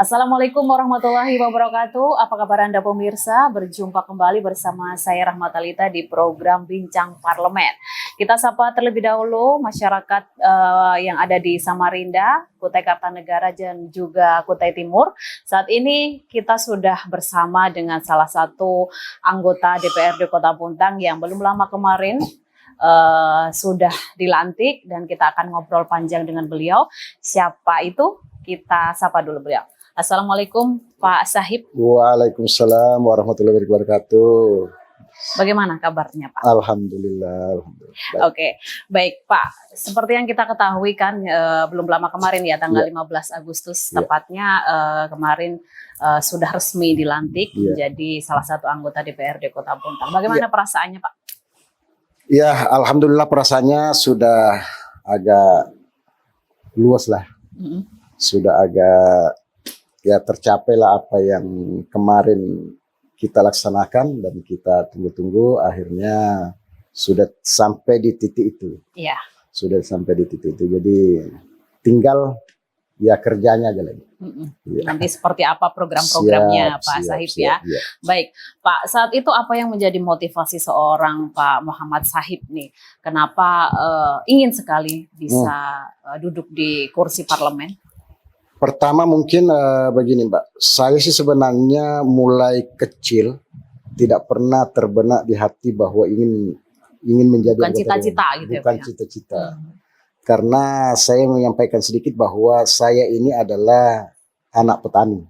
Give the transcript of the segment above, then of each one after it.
Assalamualaikum warahmatullahi wabarakatuh. Apa kabar Anda pemirsa? Berjumpa kembali bersama saya Rahmat Alita di program Bincang Parlemen. Kita sapa terlebih dahulu masyarakat yang ada di Samarinda, Kutai Kartanegara dan juga Kutai Timur. Saat ini kita sudah bersama dengan salah satu anggota DPRD Kota Bontang yang belum lama kemarin sudah dilantik dan kita akan ngobrol panjang dengan beliau. Siapa itu? Kita sapa dulu beliau. Assalamualaikum Pak Sahib. Waalaikumsalam warahmatullahi wabarakatuh. Bagaimana kabarnya Pak? Alhamdulillah. Oke, baik Pak. Seperti yang kita ketahui kan belum lama kemarin ya tanggal 15 Agustus tepatnya kemarin sudah resmi dilantik menjadi salah satu anggota DPRD Kota Bontang. Bagaimana perasaannya Pak? Ya, alhamdulillah perasaannya sudah agak luas lah. Sudah agak tercapai lah apa yang kemarin kita laksanakan dan kita tunggu-tunggu, akhirnya sudah sampai di titik itu. Iya. Sudah sampai di titik itu. Jadi tinggal ya kerjanya aja lagi. Nanti seperti apa program-programnya Pak Sahib ya. Baik Pak, saat itu apa yang menjadi motivasi seorang Pak Muhammad Sahib nih? Kenapa ingin sekali bisa duduk di kursi parlemen? Pertama mungkin begini Mbak, saya sih sebenarnya mulai kecil tidak pernah terbenak di hati bahwa ingin menjadi bukan cita-cita gitu bukan ya, cita-cita. Karena saya menyampaikan sedikit bahwa saya ini adalah anak petani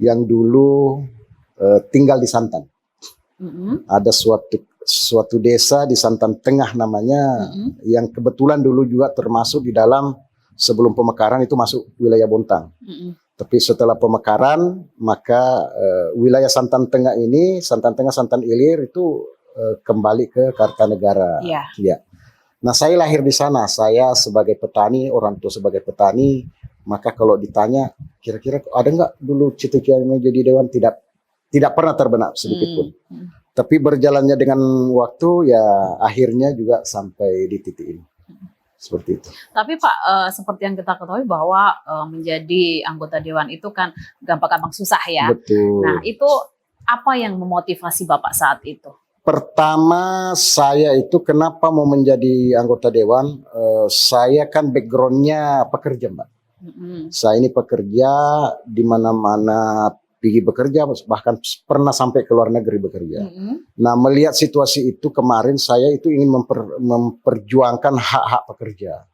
yang dulu tinggal di Santan. Ada suatu desa di Santan Tengah namanya, yang kebetulan dulu juga termasuk di dalam sebelum pemekaran itu masuk wilayah Bontang. Tapi setelah pemekaran maka wilayah Santan Tengah ini, Santan Tengah, Santan Ilir itu kembali ke Kartanegara. Ya. Nah saya lahir di sana, saya sebagai petani, orang tua sebagai petani, maka kalau ditanya kira-kira ada nggak dulu cita-cita menjadi dewan, tidak pernah terbenak sedikit pun. Tapi berjalannya dengan waktu ya akhirnya juga sampai di titik ini. Seperti itu. Tapi Pak, seperti yang kita ketahui bahwa menjadi anggota dewan itu kan gampang-gampang susah ya. Betul. Nah itu apa yang memotivasi Bapak saat itu? Pertama saya itu kenapa mau menjadi anggota dewan, saya kan backgroundnya pekerja Mbak. Saya ini pekerja di mana-mana pergi bekerja, bahkan pernah sampai ke luar negeri bekerja. Nah melihat situasi itu kemarin saya itu ingin memperjuangkan hak-hak pekerja.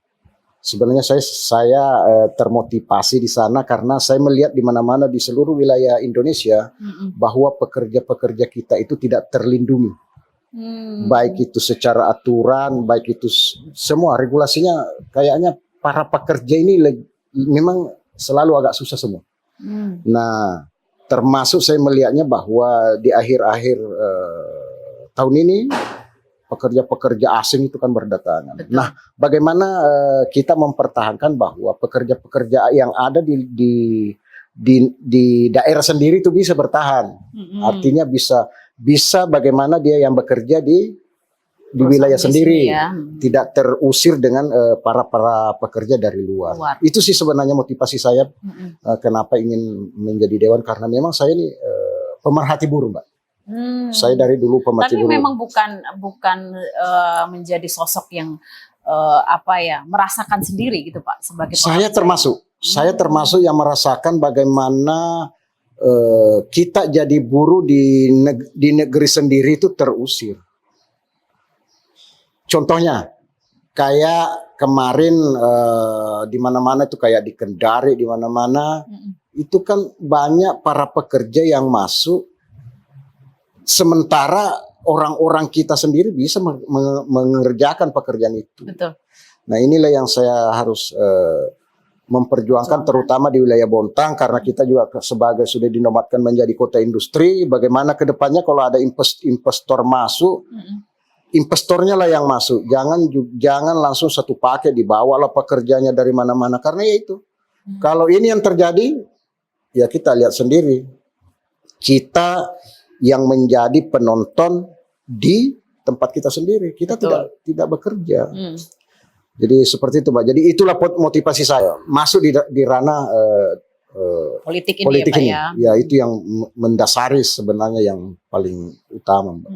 Sebenarnya saya termotivasi di sana karena saya melihat di mana-mana di seluruh wilayah Indonesia bahwa pekerja-pekerja kita itu tidak terlindungi. Baik itu secara aturan, baik itu semua regulasinya, kayaknya para pekerja ini memang selalu agak susah semua. Nah termasuk saya melihatnya bahwa di akhir-akhir tahun ini pekerja-pekerja asing itu kan berdatangan. Betul. Nah, bagaimana kita mempertahankan bahwa pekerja-pekerja yang ada di daerah sendiri itu bisa bertahan. Artinya bisa bagaimana dia yang bekerja di wilayah sendiri tidak terusir dengan para pekerja dari luar. Itu sih sebenarnya motivasi saya kenapa ingin menjadi dewan, karena memang saya ini pemerhati buruh Mbak. Saya dari dulu pemerhati buruh. Tapi memang bukan menjadi sosok yang merasakan sendiri gitu Pak sebagai pekerja. Saya termasuk yang merasakan bagaimana kita jadi buruh di negeri sendiri itu terusir. Contohnya, kayak kemarin di mana-mana itu kayak di Kendari, di mana-mana itu kan banyak para pekerja yang masuk, sementara orang-orang kita sendiri bisa mengerjakan pekerjaan itu. Betul. Nah inilah yang saya harus memperjuangkan terutama di wilayah Bontang, karena kita juga sebagai sudah dinobatkan menjadi kota industri. Bagaimana ke depannya kalau ada investor masuk, investornya lah yang masuk, jangan langsung satu paket dibawalah pekerjanya dari mana-mana, karena ya itu kalau ini yang terjadi ya kita lihat sendiri, kita yang menjadi penonton di tempat kita sendiri, kita tidak bekerja. Jadi seperti itu Mbak. Jadi itulah motivasi saya masuk di ranah politik ini politik ya Pak ini. ya. Ya itu yang mendasari sebenarnya yang paling utama, Mbak.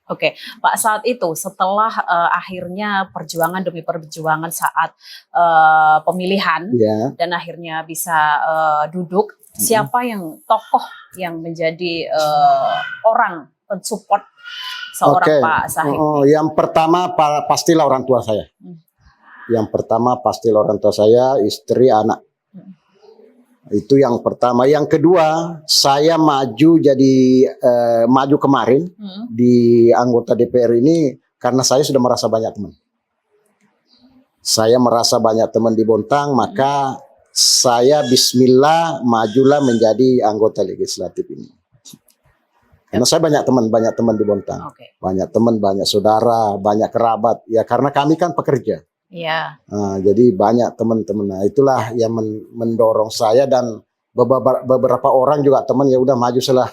Oke, Pak, saat itu setelah akhirnya perjuangan demi perjuangan saat pemilihan Ya. dan akhirnya bisa duduk, siapa yang tokoh yang menjadi orang pensupport seorang Pak Sahib? Yang pertama pastilah orang tua saya. Yang pertama pastilah orang tua saya, istri, anak. Itu yang pertama. Yang kedua, saya maju maju kemarin di anggota DPR ini karena saya sudah merasa banyak teman. Saya merasa banyak teman di Bontang, maka saya bismillah majulah menjadi anggota legislatif ini. Karena saya banyak teman di Bontang. Banyak teman, banyak saudara, banyak kerabat. Ya karena kami kan pekerja. Iya. Nah, jadi banyak teman-teman. Nah, itulah yang mendorong saya dan beberapa orang juga teman ya udah maju selah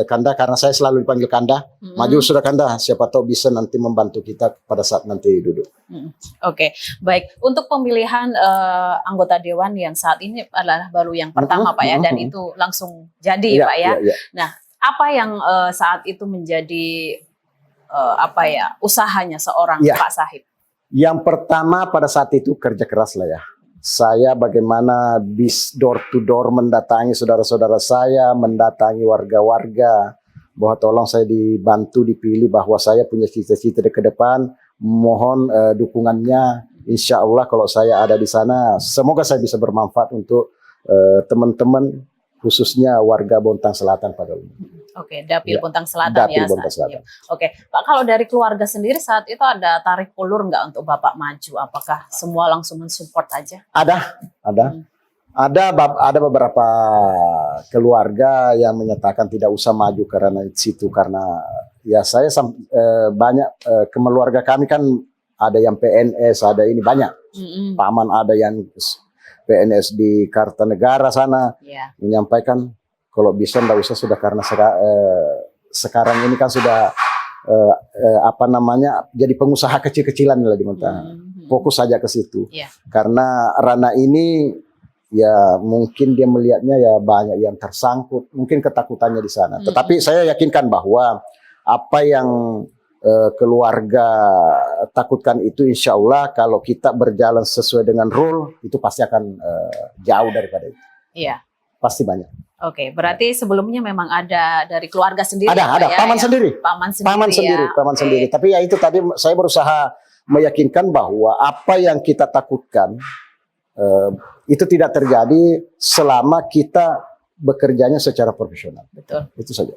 Kanda karena saya selalu dipanggil Kanda. Maju sudah Kanda, siapa tahu bisa nanti membantu kita pada saat nanti duduk. Oke, baik. Untuk pemilihan anggota dewan yang saat ini adalah baru yang pertama Pak ya, dan itu langsung jadi Pak ya. Nah, apa yang saat itu menjadi usahanya seorang Pak Sahib? Yang pertama pada saat itu kerja keras lah ya. Saya bagaimana door to door mendatangi saudara-saudara saya, mendatangi warga-warga, bahwa tolong saya dibantu dipilih, bahwa saya punya cita-cita ke depan, mohon dukungannya. Insya Allah kalau saya ada di sana, semoga saya bisa bermanfaat untuk teman-teman, khususnya warga Bontang Selatan pada umumnya. Oke, Dapil Bontang Selatan Dapil ya. Bontang Selatan. Oke, Pak, kalau dari keluarga sendiri saat itu ada tarik ulur nggak untuk Bapak maju? Apakah semua langsung mensupport aja? Ada beberapa keluarga yang menyatakan tidak usah maju karena situ, karena ya saya banyak keluarga kami kan ada yang PNS, ada ini banyak. Paman ada yang PNS di Kartanegara sana menyampaikan kalau bisa nggak usah sudah karena sekarang ini kan sudah jadi pengusaha kecil-kecilan lah di Bontang. Fokus saja ke situ. Karena ranah ini ya mungkin dia melihatnya ya banyak yang tersangkut, mungkin ketakutannya di sana. Tetapi saya yakinkan bahwa apa yang keluarga takutkan itu insya Allah kalau kita berjalan sesuai dengan rule itu pasti akan jauh daripada itu. Iya. Pasti banyak. Oke, berarti sebelumnya memang ada dari keluarga sendiri. Ada, ya, paman sendiri. Paman sendiri. Tapi ya itu tadi saya berusaha meyakinkan bahwa apa yang kita takutkan itu tidak terjadi selama kita bekerjanya secara profesional. Betul. Itu saja.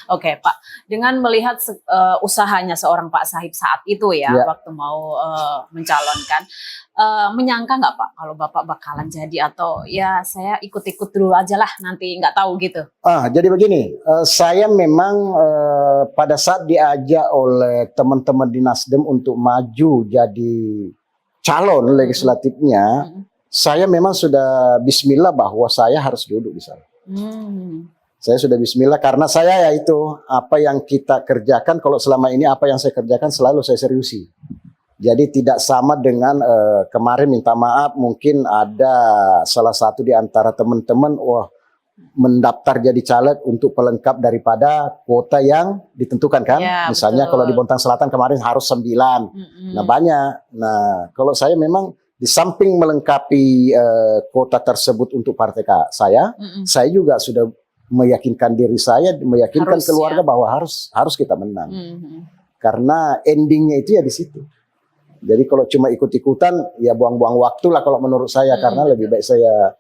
Oke, Pak. Dengan melihat usahanya seorang Pak Sahib saat itu ya, waktu mau mencalonkan, menyangka nggak Pak kalau Bapak bakalan jadi, atau ya saya ikut-ikut dulu aja lah nanti nggak tahu gitu? Jadi begini, saya memang pada saat diajak oleh teman-teman di Nasdem untuk maju jadi calon legislatifnya, saya memang sudah bismillah bahwa saya harus duduk di sana. Saya sudah bismillah karena saya ya itu apa yang kita kerjakan, kalau selama ini apa yang saya kerjakan selalu saya seriusi. Jadi tidak sama dengan kemarin, minta maaf, mungkin ada salah satu di antara teman-teman mendaftar jadi caleg untuk pelengkap daripada kuota yang ditentukan kan. Ya, misalnya kalau di Bontang Selatan kemarin harus 9. Nah banyak. Nah kalau saya memang di samping melengkapi kuota tersebut untuk partai saya juga sudah meyakinkan diri saya, meyakinkan keluarga bahwa harus kita menang. Karena endingnya itu ya di situ. Jadi kalau cuma ikut-ikutan ya buang-buang waktu lah kalau menurut saya, karena lebih baik saya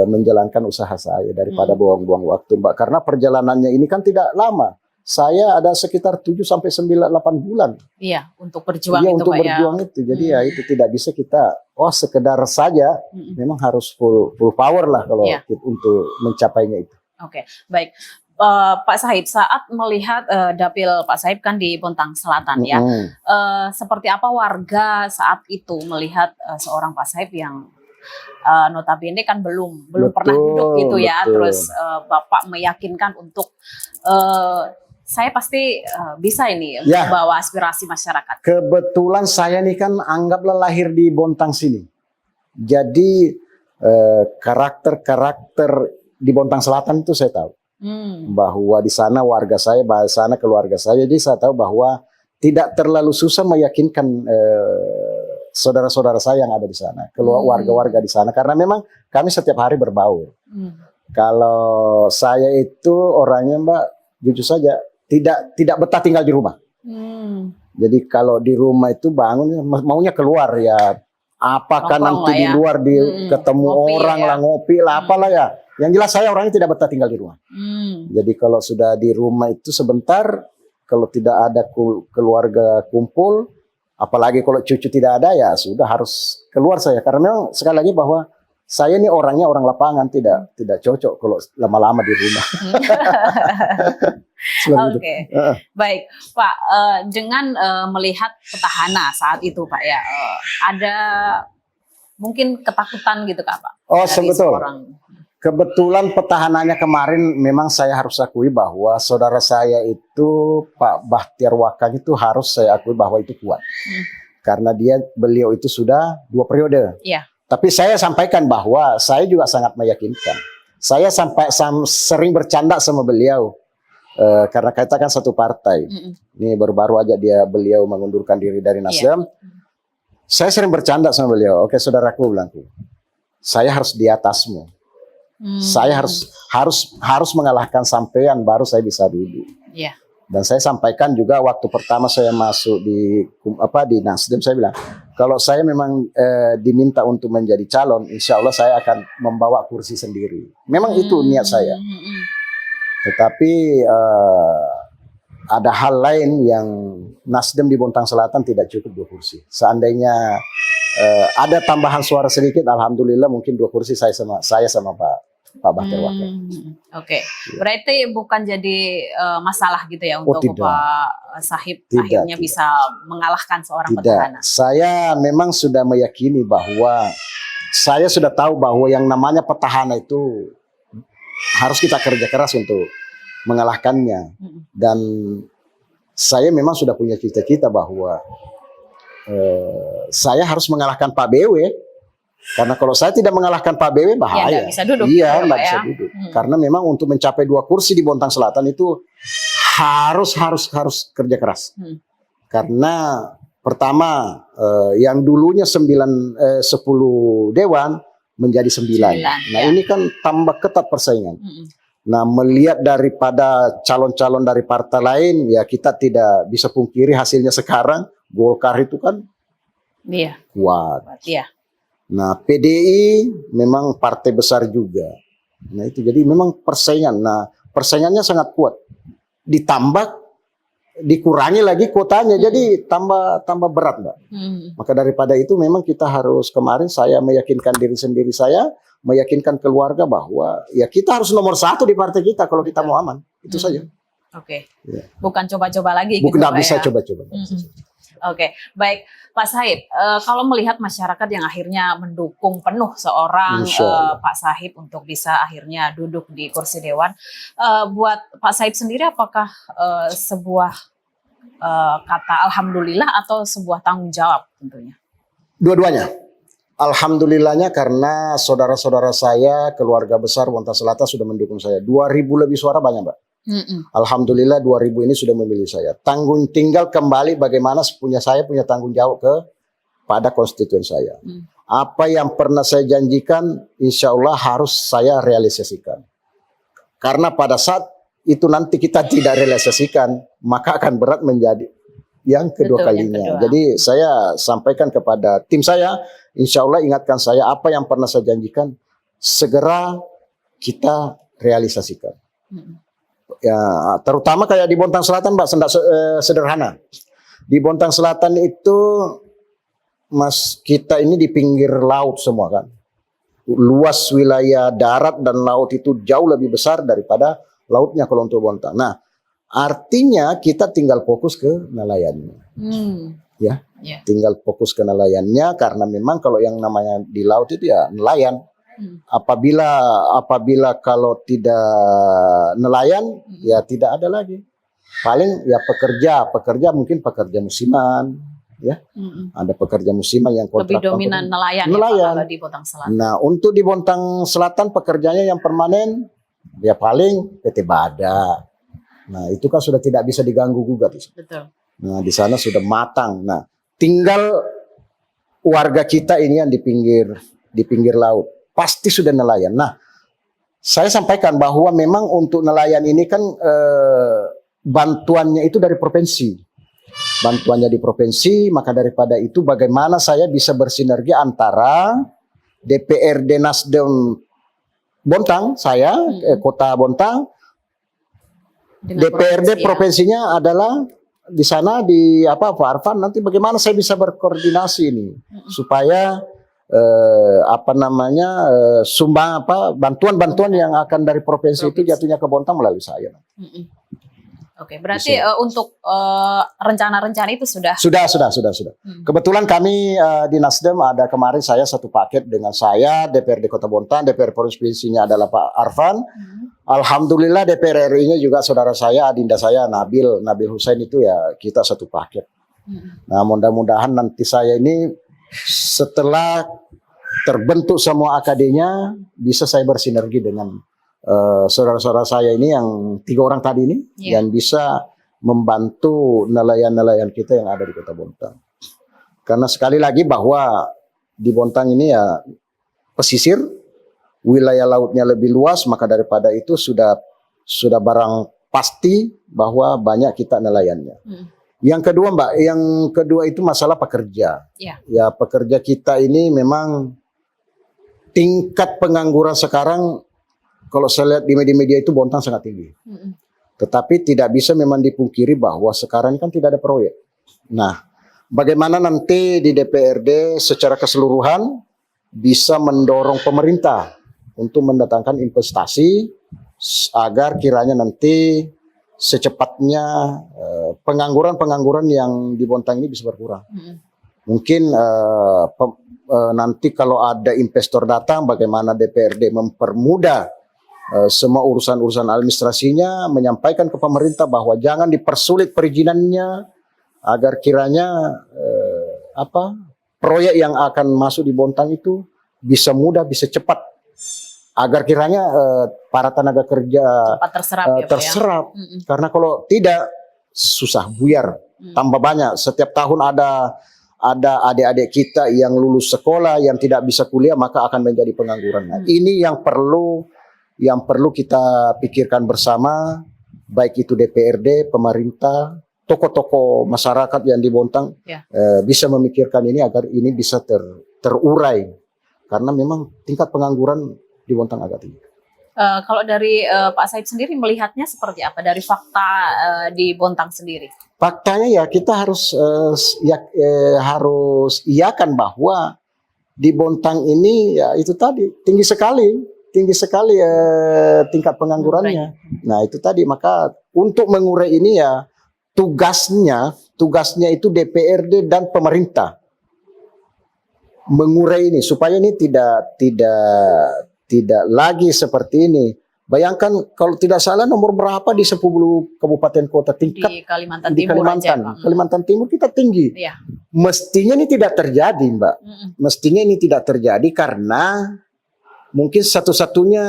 menjalankan usaha saya daripada buang-buang waktu, Mbak. Karena perjalanannya ini kan tidak lama. Saya ada sekitar 7 sampai 9 8 bulan. Iya, untuk berjuang itu, untuk berjuang itu. Jadi ya itu tidak bisa kita sekedar saja, memang harus full power lah kalau untuk mencapainya itu. Oke, baik. Pak Sahib, saat melihat dapil Pak Sahib kan di Bontang Selatan ya, seperti apa warga saat itu melihat seorang Pak Sahib yang notabene kan belum pernah duduk gitu ya, terus Bapak meyakinkan untuk saya pasti bisa ini membawa aspirasi masyarakat. Kebetulan saya nih kan anggaplah lahir di Bontang sini, jadi karakter di Bontang Selatan itu saya tahu bahwa di sana warga saya, di sana keluarga saya, jadi saya tahu bahwa tidak terlalu susah meyakinkan saudara-saudara saya yang ada di sana, warga-warga di sana, karena memang kami setiap hari berbaur. Kalau saya itu orangnya Mbak, jujur saja tidak betah tinggal di rumah. Jadi kalau di rumah itu bangun maunya keluar ya. Apakah nanti di luar ketemu ngopi, orang lah, ngopi lah, apalah ya. Yang jelas saya orangnya tidak betah tinggal di rumah. Jadi kalau sudah di rumah itu sebentar, kalau tidak ada keluarga kumpul, apalagi kalau cucu tidak ada ya sudah harus keluar saya. Karena memang sekali lagi bahwa saya ini orangnya orang lapangan, tidak cocok kalau lama-lama di rumah. Oke, baik Pak. Dengan melihat petahana saat itu Pak ya, ada mungkin ketakutan gitu Kak Pak? Oh betul. Kebetulan petahananya kemarin memang saya harus akui bahwa saudara saya itu Pak Bahtiar Wakang itu harus saya akui bahwa itu kuat. Karena beliau itu sudah 2 periode. Iya. Tapi saya sampaikan bahwa saya juga sangat meyakinkan. Saya sering bercanda sama beliau. Karena kita kan satu partai. Ini baru-baru aja beliau mengundurkan diri dari Nasdem. Saya sering bercanda sama beliau. Oke saudaraku, bilangku, saya harus di atasmu. Saya harus mengalahkan sampean baru saya bisa duduk. Dan saya sampaikan juga waktu pertama saya masuk di Nasdem, saya bilang kalau saya memang diminta untuk menjadi calon, insya Allah saya akan membawa kursi sendiri. Memang itu niat saya. Tetapi ada hal lain yang Nasdem di Bontang Selatan tidak cukup 2 kursi. Seandainya ada tambahan suara sedikit, alhamdulillah mungkin 2 kursi saya sama Pak Bahtiar Wakang. Oke. Berarti bukan jadi masalah gitu ya untuk Pak Sahib akhirnya bisa mengalahkan seorang petahana. Saya memang sudah meyakini bahwa saya sudah tahu bahwa yang namanya petahana itu harus kita kerja keras untuk mengalahkannya. Dan saya memang sudah punya cita-cita bahwa saya harus mengalahkan Pak BW. Karena kalau saya tidak mengalahkan Pak BW bahaya. Nggak bisa duduk. Iya, nggak bisa duduk. Karena memang untuk mencapai 2 kursi di Bontang Selatan itu harus kerja keras. Karena pertama yang dulunya 10 dewan menjadi 9. Nah ini kan tambah ketat persaingan. Nah melihat daripada calon-calon dari partai lain, ya kita tidak bisa pungkiri hasilnya sekarang Golkar itu kan kuat. Nah PDI memang partai besar juga. Nah itu jadi memang persaingan. Nah persaingannya sangat kuat. Dikurangi lagi kuotanya, jadi tambah berat Mbak. Maka daripada itu memang kita harus, kemarin saya meyakinkan diri sendiri saya, meyakinkan keluarga bahwa ya kita harus nomor 1 di partai kita kalau kita mau aman. Itu saja. Oke. Bukan coba-coba lagi. Bukan, gitu, bisa coba-coba. Oke, baik Pak Sahib. Kalau melihat masyarakat yang akhirnya mendukung penuh seorang Pak Sahib untuk bisa akhirnya duduk di kursi dewan, buat Pak Sahib sendiri apakah sebuah kata alhamdulillah atau sebuah tanggung jawab tentunya? Dua-duanya. Alhamdulillahnya karena saudara-saudara saya, keluarga besar Bontang Selatan sudah mendukung saya. 2.000 lebih suara banyak Mbak. Alhamdulillah 2.000 ini sudah memilih saya. Tinggal kembali bagaimana saya punya tanggung jawab pada konstituen saya. Apa yang pernah saya janjikan, insya Allah harus saya realisasikan. Karena pada saat itu nanti kita tidak realisasikan, maka akan berat menjadi yang kedua kalinya. Jadi saya sampaikan kepada tim saya, insya Allah ingatkan saya apa yang pernah saya janjikan, segera kita realisasikan. Ya, terutama kayak di Bontang Selatan Mbak, sederhana. Di Bontang Selatan itu kita ini di pinggir laut semua kan. Luas wilayah darat dan laut itu jauh lebih besar daripada lautnya kalau untuk Bontang. Nah, artinya kita tinggal fokus ke nelayannya. Ya, tinggal fokus ke nelayannya karena memang kalau yang namanya di laut itu ya nelayan. Apabila kalau tidak nelayan ya tidak ada lagi. Paling ya pekerja mungkin pekerja musiman, ya. Ada pekerja musiman yang kontrak. Lebih dominan nelayan, nelayan. Ya, Pak, kalau di Bontang Selatan. Nah, untuk di Bontang Selatan pekerjanya yang permanen ya paling PT Bada. Nah, itu kan sudah tidak bisa diganggu gugat. Betul. Nah, di sana sudah matang. Nah, tinggal warga kita ini yang di pinggir laut. Pasti sudah nelayan. Nah, saya sampaikan bahwa memang untuk nelayan ini kan bantuannya itu dari provinsi. Bantuannya di provinsi, maka daripada itu bagaimana saya bisa bersinergi antara DPRD Nasdem Bontang, saya Kota Bontang, Dengan DPRD provinsinya adalah di sana di Pak Arfan, nanti bagaimana saya bisa berkoordinasi ini supaya sumbang bantuan-bantuan yang akan dari provinsi itu jatuhnya ke Bontang melalui saya. Oke, berarti untuk rencana-rencana itu sudah. Kebetulan kami di Nasdem ada kemarin saya satu paket dengan saya DPRD Kota Bontang, DPR provinsinya adalah Pak Arfan. Alhamdulillah DPR RI-nya juga saudara saya, adinda saya Nabil Hussein itu ya kita satu paket. Nah, mudah-mudahan nanti saya ini setelah terbentuk semua AKD-nya bisa saya bersinergi dengan saudara-saudara saya ini yang 3 orang tadi ini yang bisa membantu nelayan-nelayan kita yang ada di Kota Bontang. Karena sekali lagi bahwa di Bontang ini ya pesisir, wilayah lautnya lebih luas, maka daripada itu sudah barang pasti bahwa banyak kita nelayannya. Yang kedua Mbak, itu masalah pekerja. Ya pekerja kita ini memang tingkat pengangguran sekarang kalau saya lihat di media-media itu Bontang sangat tinggi. Tetapi tidak bisa memang dipungkiri bahwa sekarang kan tidak ada proyek. Nah, bagaimana nanti di DPRD secara keseluruhan bisa mendorong pemerintah untuk mendatangkan investasi agar kiranya nanti secepatnya pengangguran yang di Bontang ini bisa berkurang. Mungkin nanti kalau ada investor datang, bagaimana DPRD mempermudah semua urusan administrasinya, menyampaikan ke pemerintah bahwa jangan dipersulit perizinannya agar kiranya proyek yang akan masuk di Bontang itu bisa mudah, bisa cepat. Agar kiranya para tenaga kerja cepat terserap. Karena kalau tidak susah buyar, tambah banyak. Setiap tahun ada adik-adik kita yang lulus sekolah yang tidak bisa kuliah, maka akan menjadi pengangguran. Nah, ini yang perlu kita pikirkan bersama, baik itu DPRD, pemerintah, tokoh-tokoh masyarakat yang di Bontang bisa memikirkan ini agar ini bisa terurai. Karena memang tingkat pengangguran di Bontang agak tinggi. Kalau dari Pak Said sendiri melihatnya seperti apa dari fakta di Bontang sendiri? Faktanya ya kita harus iakan bahwa di Bontang ini ya itu tadi tinggi sekali tingkat penganggurannya. Nah itu tadi, maka untuk mengurai ini ya tugasnya itu DPRD dan pemerintah mengurai ini supaya ini tidak lagi seperti ini. Bayangkan kalau tidak salah nomor berapa di 10 kabupaten kota tingkat di Kalimantan di Timur Kalimantan Timur kita tinggi. Mestinya ini tidak terjadi, Mbak. Mestinya ini tidak terjadi karena mungkin satu-satunya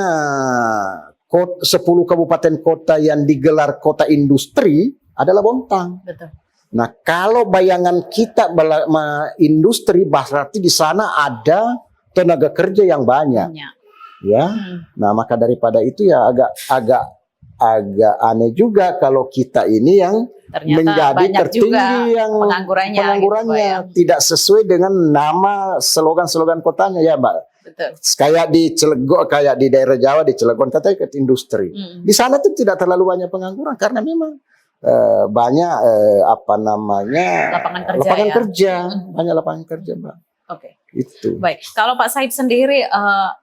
10 kabupaten kota yang digelar kota industri adalah Bontang. Betul. Nah, kalau bayangan kita industri berarti di sana ada tenaga kerja yang banyak. Ya. Nah, maka daripada itu ya agak aneh juga kalau kita ini yang ternyata menjadi tertinggi yang penganggurannya gitu, tidak sesuai dengan nama slogan kotanya ya, Mbak. Betul. Kayak di Cilegon, kayak di daerah Jawa di Cilegon katanya ke industri. Di sana tuh tidak terlalu banyak pengangguran karena memang banyak lapangan kerja, banyak lapangan kerja, Mbak. Oke. Itu. Baik. Kalau Pak Said sendiri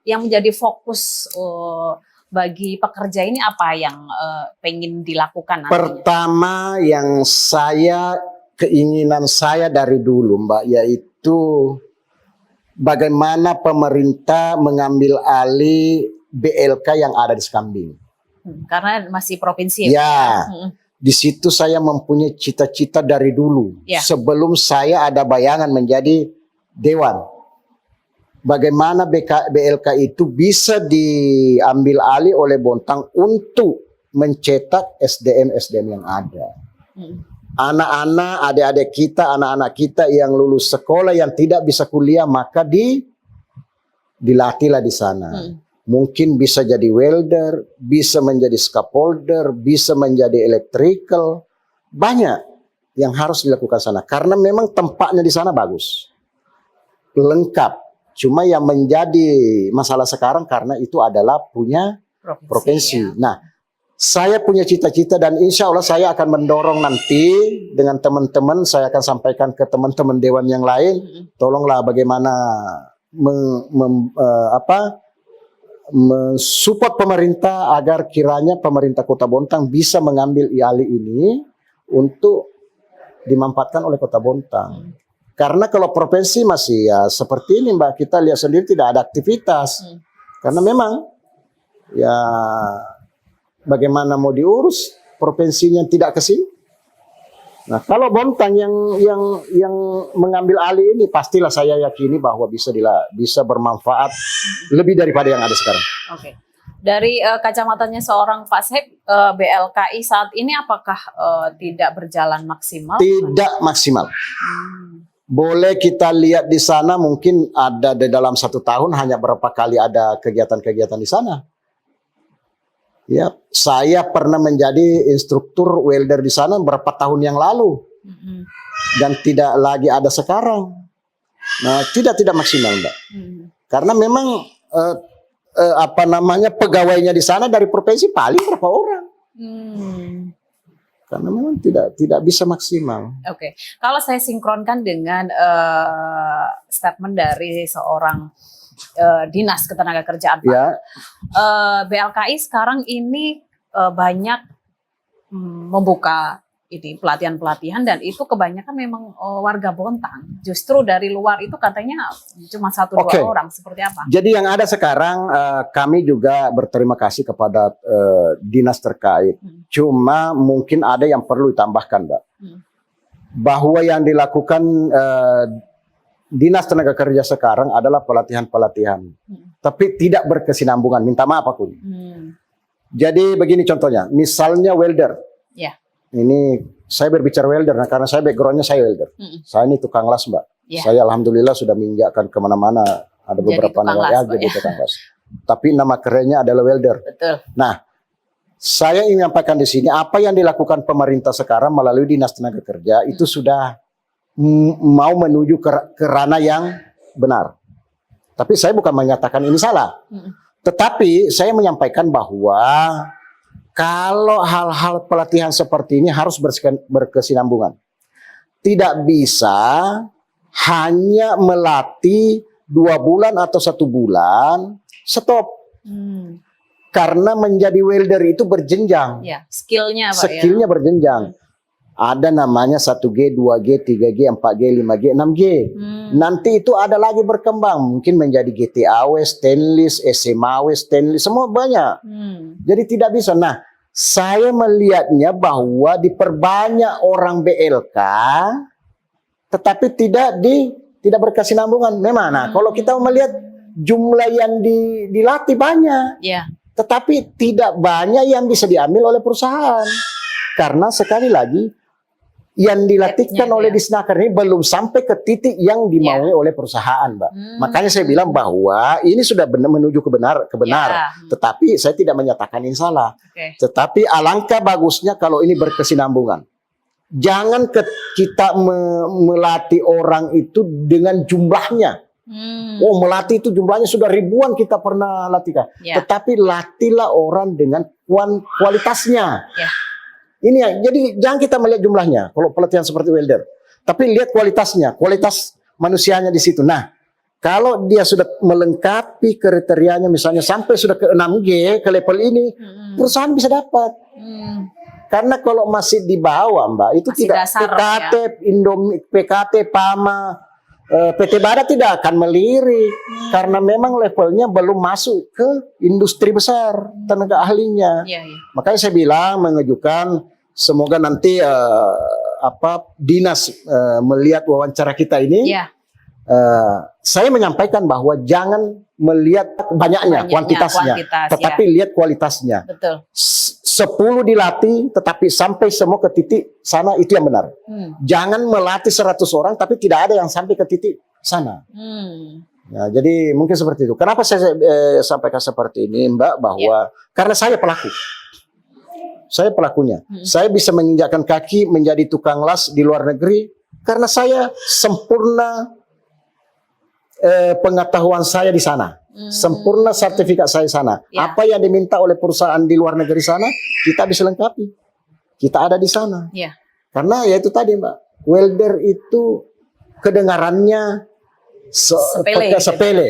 yang menjadi fokus bagi pekerja ini apa yang pengen dilakukan nantinya? Pertama yang keinginan saya dari dulu, Mbak, yaitu bagaimana pemerintah mengambil alih BLK yang ada di Sekambing. Karena masih provinsi ya. Di situ saya mempunyai cita-cita dari dulu. Ya. Sebelum saya ada bayangan menjadi dewan. Bagaimana BLK itu bisa diambil alih oleh Bontang untuk mencetak SDM-SDM yang ada. Anak-anak, adik-adik kita, anak-anak kita yang lulus sekolah yang tidak bisa kuliah, maka dilatihlah di sana. Mungkin bisa jadi welder, bisa menjadi scaffolder, bisa menjadi electrical. Banyak yang harus dilakukan sana. Karena memang tempatnya di sana bagus. Lengkap. Cuma yang menjadi masalah sekarang karena itu adalah punya provinsi. Ya. Nah, saya punya cita-cita dan insya Allah saya akan mendorong nanti dengan teman-teman. Saya akan sampaikan ke teman-teman dewan yang lain. Tolonglah bagaimana mensupport pemerintah agar kiranya pemerintah Kota Bontang bisa mengambil alih ini untuk dimanfaatkan oleh Kota Bontang. Karena kalau provinsi masih ya seperti ini Mbak, kita lihat sendiri tidak ada aktivitas. Karena memang ya bagaimana mau diurus provinsinya tidak ke sini. Nah, kalau Bontang yang mengambil alih ini, pastilah saya yakini bahwa bisa bermanfaat lebih daripada yang ada sekarang. Oke. Dari kacamatanya seorang Pak Saib, BLKI saat ini apakah tidak berjalan maksimal? Tidak maksimal. Boleh kita lihat di sana mungkin ada di dalam 1 tahun hanya berapa kali ada kegiatan-kegiatan di sana. Ya, saya pernah menjadi instruktur welder di sana berapa tahun yang lalu, dan tidak lagi ada sekarang. Nah, tidak maksimal, Mbak. Karena memang pegawainya di sana dari provinsi paling berapa orang. Karena memang tidak bisa maksimal. Oke. Kalau saya sinkronkan dengan statement dari seorang Dinas Ketenagakerjaan, Pak. Ya. BLKI sekarang ini banyak membuka ini pelatihan-pelatihan dan itu kebanyakan memang warga Bontang. Justru dari luar itu katanya cuma 1-2 orang. Seperti apa? Jadi yang ada sekarang kami juga berterima kasih kepada dinas terkait. Cuma mungkin ada yang perlu ditambahkan, Mbak. Bahwa yang dilakukan Dinas Tenaga Kerja sekarang adalah pelatihan-pelatihan. Tapi tidak berkesinambungan. Minta maaf aku. Jadi begini contohnya. Misalnya welder. Ya. Ini saya berbicara welder, nah karena saya backgroundnya saya welder. Saya ini tukang las, Mbak. Saya alhamdulillah sudah menginjakkan kemana-mana. Ada beberapa nama ya jadi tukang las. Tapi nama kerennya adalah welder. Betul. Nah, saya ingin menyampaikan di sini apa yang dilakukan pemerintah sekarang melalui Dinas Tenaga Kerja itu sudah mau menuju ke ranah yang benar. Tapi saya bukan menyatakan ini salah. Tetapi saya menyampaikan bahwa kalau hal-hal pelatihan seperti ini harus berkesinambungan. Tidak bisa hanya melatih 2 bulan atau 1 bulan, stop. Karena menjadi welder itu berjenjang. Ya, skillnya Pak. Skillnya berjenjang. Ada namanya 1G, 2G, 3G, 4G, 5G, 6G. Nanti itu ada lagi berkembang. Mungkin menjadi GTAW, stainless, SMAW, stainless, semua banyak. Jadi tidak bisa. Nah, saya melihatnya bahwa diperbanyak orang BLK, tetapi tidak berkesinambungan. Memang, nah, kalau kita melihat jumlah yang dilatih banyak, tetapi tidak banyak yang bisa diambil oleh perusahaan. Karena sekali lagi, yang dilatihkan oleh Disnaker ini belum sampai ke titik yang dimaui oleh perusahaan, Mbak. Makanya saya bilang bahwa ini sudah menuju kebenar. Tetapi saya tidak menyatakan ini salah. Tetapi alangkah bagusnya kalau ini berkesinambungan. Jangan kita melatih orang itu dengan jumlahnya. Oh, melatih itu jumlahnya sudah ribuan kita pernah latihkan. Tetapi latihlah orang dengan kualitasnya. Ini ya, jadi jangan kita melihat jumlahnya kalau pelatihan seperti welder, tapi lihat kualitasnya, kualitas manusianya di situ. Nah, kalau dia sudah melengkapi kriterianya, misalnya sampai sudah ke 6G ke level ini, perusahaan bisa dapat. Karena kalau masih di bawah, Mbak, itu masih tidak PKT, Indomie, PKT, PAMA, PT Bara tidak akan melirik karena memang levelnya belum masuk ke industri besar tenaga ahlinya. Makanya saya bilang mengajukan semoga nanti dinas melihat wawancara kita ini. Ya. Saya menyampaikan bahwa jangan melihat banyaknya kuantitasnya, tetapi lihat kualitasnya. Betul. 10 dilatih, tetapi sampai semua ke titik sana, itu yang benar. Jangan melatih 100 orang, tapi tidak ada yang sampai ke titik sana. Nah, jadi mungkin seperti itu. Kenapa saya sampaikan seperti ini, Mbak? Bahwa karena saya pelaku. Saya pelakunya. Saya bisa menginjakkan kaki menjadi tukang las di luar negeri karena saya sempurna pengetahuan saya di sana, sempurna sertifikat saya di sana. Apa yang diminta oleh perusahaan di luar negeri sana, kita bisa lengkapi. Kita ada di sana. Karena ya itu tadi, Mbak, welder itu kedengarannya sepele,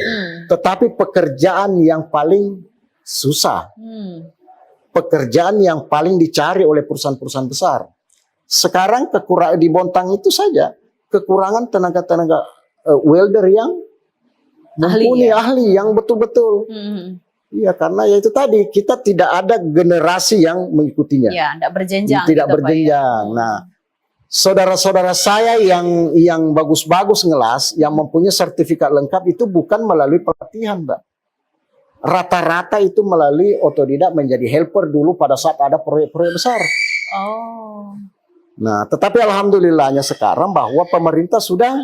tetapi pekerjaan yang paling susah, pekerjaan yang paling dicari oleh perusahaan-perusahaan besar. Sekarang kekurangan di Bontang itu saja, kekurangan tenaga-tenaga welder yang mumpuni, ahli yang betul-betul. Iya, karena ya itu tadi, kita tidak ada generasi yang mengikutinya. Iya, tidak berjenjang. Tidak berjenjang. Nah, saudara-saudara saya yang bagus-bagus ngelas, yang mempunyai sertifikat lengkap itu bukan melalui pelatihan, Mbak. Rata-rata itu melalui otodidak menjadi helper dulu pada saat ada proyek-proyek besar. Nah, tetapi alhamdulillahnya sekarang bahwa pemerintah sudah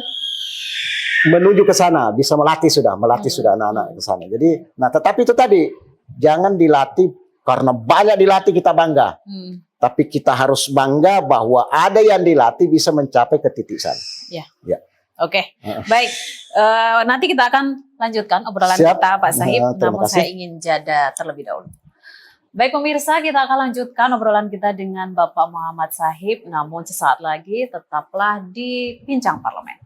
menuju ke sana, bisa melatih sudah anak-anak ke sana. Jadi, nah tetapi itu tadi, jangan dilatih karena banyak dilatih kita bangga. Tapi kita harus bangga bahwa ada yang dilatih bisa mencapai ke titik sana. Ya. Oke, baik. Nanti kita akan lanjutkan obrolan kita, Pak Sahib. Namun saya ingin jeda terlebih dahulu. Baik pemirsa, kita akan lanjutkan obrolan kita dengan Bapak Muhammad Sahib. Namun sesaat lagi tetaplah di Bincang Parlemen.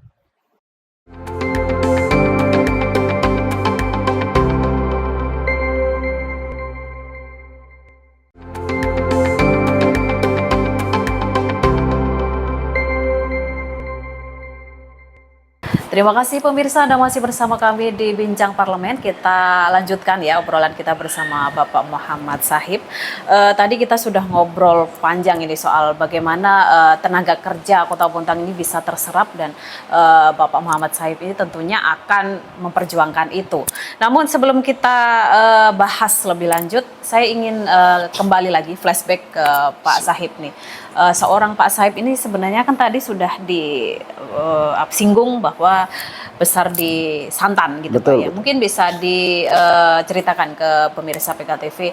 Terima kasih pemirsa, Anda masih bersama kami di Bincang Parlemen. Kita lanjutkan ya obrolan kita bersama Bapak Muhammad Sahib. Tadi kita sudah ngobrol panjang ini soal bagaimana tenaga kerja Kota Bontang ini bisa terserap dan Bapak Muhammad Sahib ini tentunya akan memperjuangkan itu. Namun sebelum kita bahas lebih lanjut, saya ingin kembali lagi flashback ke Pak Sahib nih. Seorang Pak Sahib ini sebenarnya kan tadi sudah disinggung bahwa besar di Santan gitu. Betul, Pak ya. Mungkin bisa diceritakan ke pemirsa PKTV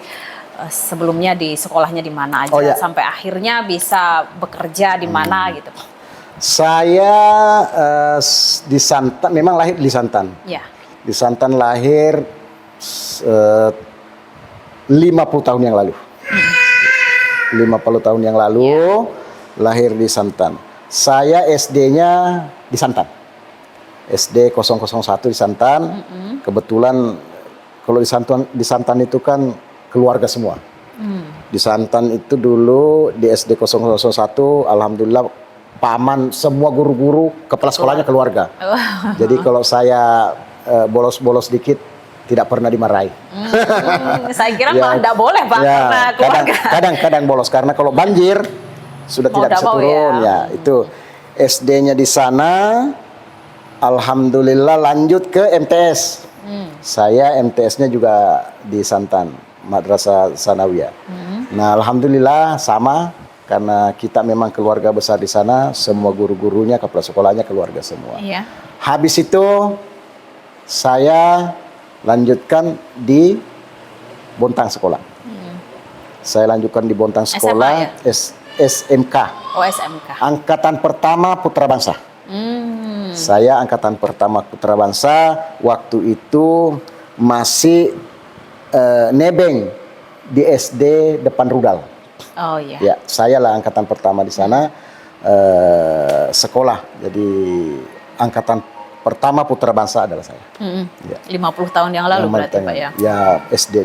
sebelumnya di sekolahnya di mana aja sampai akhirnya bisa bekerja di mana gitu. Saya di Santan, memang lahir di Santan. Ya. Di Santan lahir 50 tahun yang lalu. 50 tahun yang lalu lahir di Santan. Saya SD-nya di Santan. SD 001 di Santan. Kebetulan kalau di Santan itu kan keluarga semua. Di Santan itu dulu di SD 001 alhamdulillah paman semua guru-guru kepala sekolahnya keluarga. Jadi kalau saya bolos-bolos dikit tidak pernah dimarahi. Saya kira malah tidak boleh Pak karena keluarga. Kadang-kadang bolos karena kalau banjir sudah tidak bisa turun ya. Itu SD-nya di sana. Alhamdulillah lanjut ke MTS. Saya MTS-nya juga di Santan, Madrasah Sanawiyah. Nah, alhamdulillah sama karena kita memang keluarga besar di sana, semua guru-gurunya, kepala sekolahnya keluarga semua. Habis itu saya lanjutkan di Bontang sekolah. Saya lanjutkan di Bontang sekolah SMK. SMK. Angkatan pertama Putra Bangsa. Saya angkatan pertama Putra Bangsa. Waktu itu masih nebeng di SD depan Rudal. Ya, saya lah angkatan pertama di sana sekolah. Jadi angkatan pertama Putra Bangsa adalah saya. 50 tahun yang lalu berarti Pak ya? Ya, SD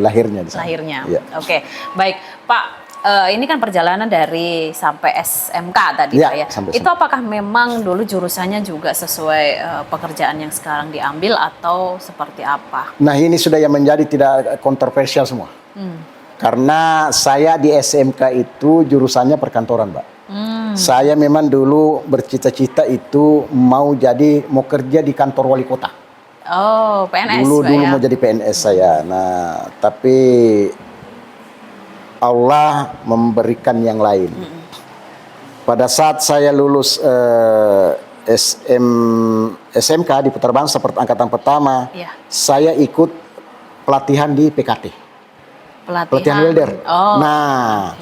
lahirnya di sana. Lahirnya, oke. Baik, Pak. Ini kan perjalanan dari sampai SMK tadi Pak ya. Itu apakah memang dulu jurusannya juga sesuai pekerjaan yang sekarang diambil atau seperti apa? Nah ini sudah yang menjadi tidak kontroversial semua. Karena saya di SMK itu jurusannya perkantoran, Mbak. Saya memang dulu bercita-cita itu mau kerja di kantor wali kota. Oh, PNS. Dulu Mbak, ya? mau jadi PNS saya. Nah, tapi Allah memberikan yang lain. Pada saat saya lulus SMK di Putar Bangsa angkatan pertama, Iya. saya ikut pelatihan di PKT. Pelatihan welder. Oh. Nah,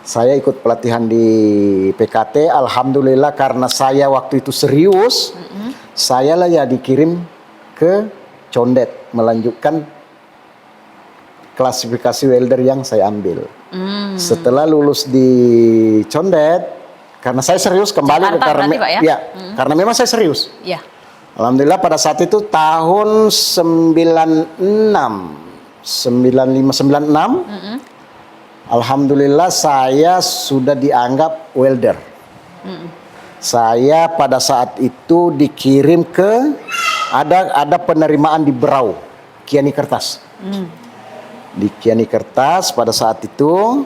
saya ikut pelatihan di PKT. Alhamdulillah karena saya waktu itu serius, saya lah ya dikirim ke Condet melanjutkan klasifikasi welder yang saya ambil. Setelah lulus di Condet, karena saya serius kembali Jakarta berarti, Pak, ya? Ya, karena memang saya serius. Iya. Alhamdulillah pada saat itu tahun 96. Alhamdulillah saya sudah dianggap welder. Saya pada saat itu dikirim ke ada penerimaan di Berau, Kiani Kertas. Di Kiani Kertas pada saat itu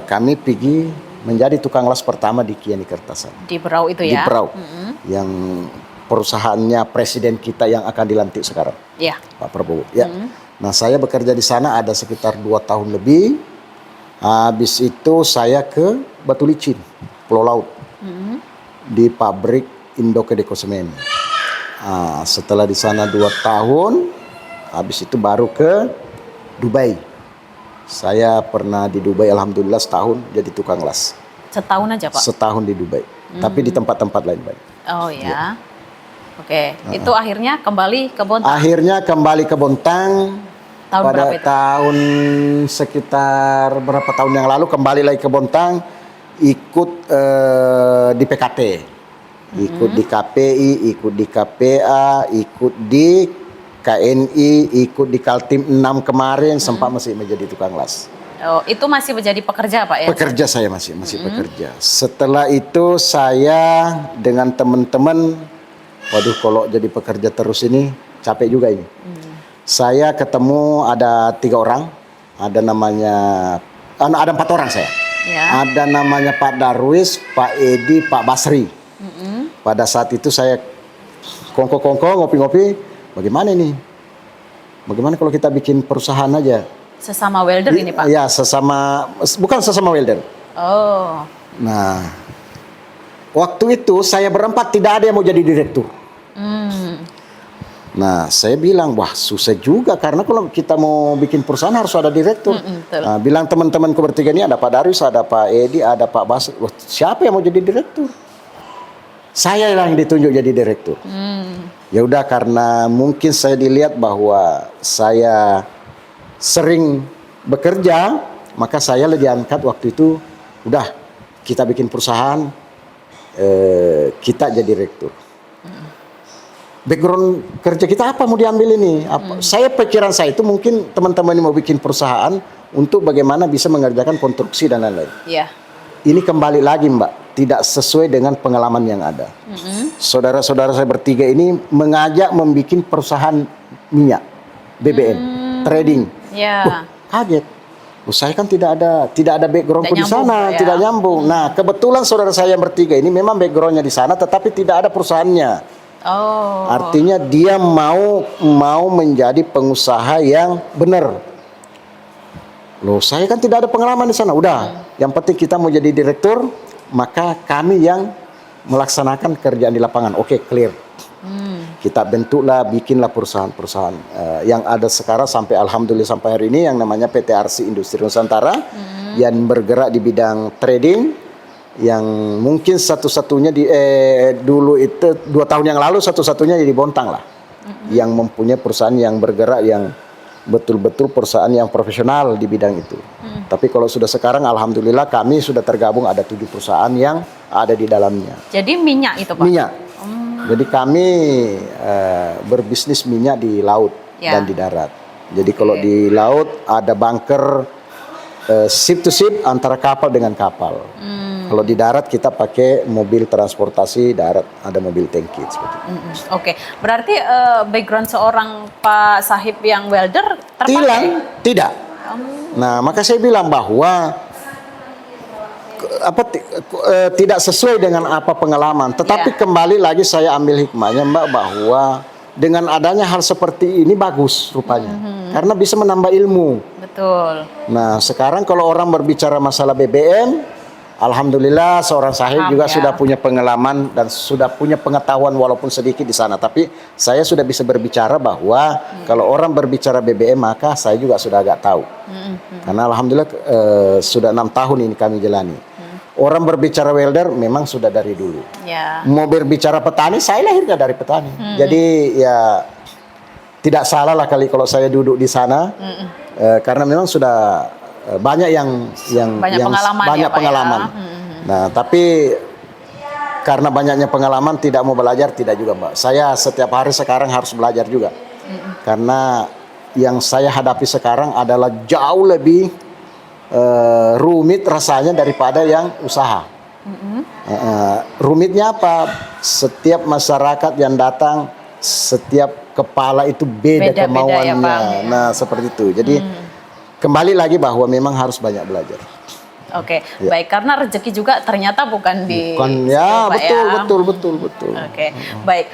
kami pergi menjadi tukang las pertama di Kiani Kertas. Di Berau itu Di ya? Berau, yang perusahaannya presiden kita yang akan dilantik sekarang, Iya. Pak Prabowo. Ya. Nah, saya bekerja di sana ada sekitar 2 tahun lebih. Habis itu saya ke Batu Licin, Pulau Laut, di pabrik Indo Kedeko Semen. Setelah di sana 2 tahun, habis itu baru ke Dubai. Saya pernah di Dubai, alhamdulillah setahun jadi tukang las. Setahun aja, Pak? Setahun di Dubai, tapi di tempat-tempat lain banyak. Oh ya. Oke, itu akhirnya kembali ke Bontang. Akhirnya kembali ke Bontang. Tahun pada berapa itu? tahun sekitar berapa tahun yang lalu kembali lagi ke Bontang, ikut di PKT, ikut di KPI, ikut di KPA, ikut di KNI, ikut di Kaltim 6 kemarin, sempat masih menjadi tukang las. Oh, itu masih menjadi pekerja, Pak, ya? Pekerja saya masih pekerja. Setelah itu saya dengan teman-teman, waduh kalau jadi pekerja terus ini capek juga ini. Saya ketemu ada 3 orang, ada namanya, ada 4 orang saya. Ya. Ada namanya Pak Darwis, Pak Edi, Pak Basri. Pada saat itu saya kongko-kongko, ngopi-ngopi, bagaimana ini? Bagaimana kalau kita bikin perusahaan aja? Sesama welder ini, Pak? Ya, bukan sesama welder. Oh. Nah, waktu itu saya berempat tidak ada yang mau jadi direktur. Nah, saya bilang, wah susah juga karena kalau kita mau bikin perusahaan harus ada direktur. Nah, bilang teman-temanku bertiga ini, ada Pak Darwis, ada Pak Edi, ada Pak Bas. Wah, siapa yang mau jadi direktur? Saya yang ditunjuk jadi direktur. Ya udah, karena mungkin saya dilihat bahwa saya sering bekerja, maka saya lah diangkat waktu itu. Udah, kita bikin perusahaan, kita jadi direktur. Background kerja kita apa mau diambil ini? Pikiran saya itu mungkin teman-teman ini mau bikin perusahaan untuk bagaimana bisa mengerjakan konstruksi dan lain-lain. Iya. Ini kembali lagi, Mbak, tidak sesuai dengan pengalaman yang ada. Saudara-saudara saya bertiga ini mengajak membuat perusahaan minyak, BBM, trading. Ya. Kaget. Saya kan tidak ada background di sana, ya. tidak nyambung. Nah, kebetulan saudara saya yang bertiga ini memang backgroundnya di sana, tetapi tidak ada perusahaannya. Oh. Artinya dia mau menjadi pengusaha yang benar. Loh, saya kan tidak ada pengalaman di sana. Udah, yang penting kita mau jadi direktur, maka kami yang melaksanakan kerjaan di lapangan. Oke, clear. Kita bentuklah, bikinlah perusahaan-perusahaan yang ada sekarang sampai alhamdulillah sampai hari ini yang namanya PT Arsi Industri Nusantara yang bergerak di bidang trading. Yang mungkin satu-satunya dulu itu 2 tahun yang lalu satu-satunya di Bontang lah, yang mempunyai perusahaan yang bergerak, yang betul-betul perusahaan yang profesional di bidang itu. Tapi kalau sudah sekarang alhamdulillah kami sudah tergabung ada 7 perusahaan yang ada di dalamnya. Jadi minyak itu, Pak? Minyak. Jadi kami berbisnis minyak di laut dan di darat. Jadi kalau di laut ada bunker ship to ship antara kapal dengan kapal. Kalau di darat kita pakai mobil transportasi darat, ada mobil tangki seperti itu. Oke, berarti background seorang Pak Sahib yang welder terpakai? Tidak. Nah, maka saya bilang bahwa tidak sesuai dengan apa pengalaman. Tetapi kembali lagi saya ambil hikmahnya, Mbak, bahwa dengan adanya hal seperti ini bagus rupanya. Karena bisa menambah ilmu. Betul. Nah, sekarang kalau orang berbicara masalah BBM, alhamdulillah seorang sahib juga sudah punya pengalaman dan sudah punya pengetahuan walaupun sedikit di sana. Tapi saya sudah bisa berbicara bahwa kalau orang berbicara BBM maka saya juga sudah agak tahu. Karena alhamdulillah sudah 6 tahun ini kami jalani. Orang berbicara welder memang sudah dari dulu. Mau berbicara petani, saya lahirnya dari petani. Jadi ya tidak salah lah kali kalau saya duduk di sana. Karena memang sudah banyak banyak pengalaman. Nah, tapi karena banyaknya pengalaman tidak mau belajar tidak juga, Mbak. Saya setiap hari sekarang harus belajar juga. Karena yang saya hadapi sekarang adalah jauh lebih rumit rasanya daripada yang usaha. Rumitnya apa? Setiap masyarakat yang datang, setiap kepala itu beda kemauannya. Ya, nah, seperti itu. Jadi kembali lagi bahwa memang harus banyak belajar. Oke, baik, karena rezeki juga ternyata bukan di ya, betul. Oke, baik.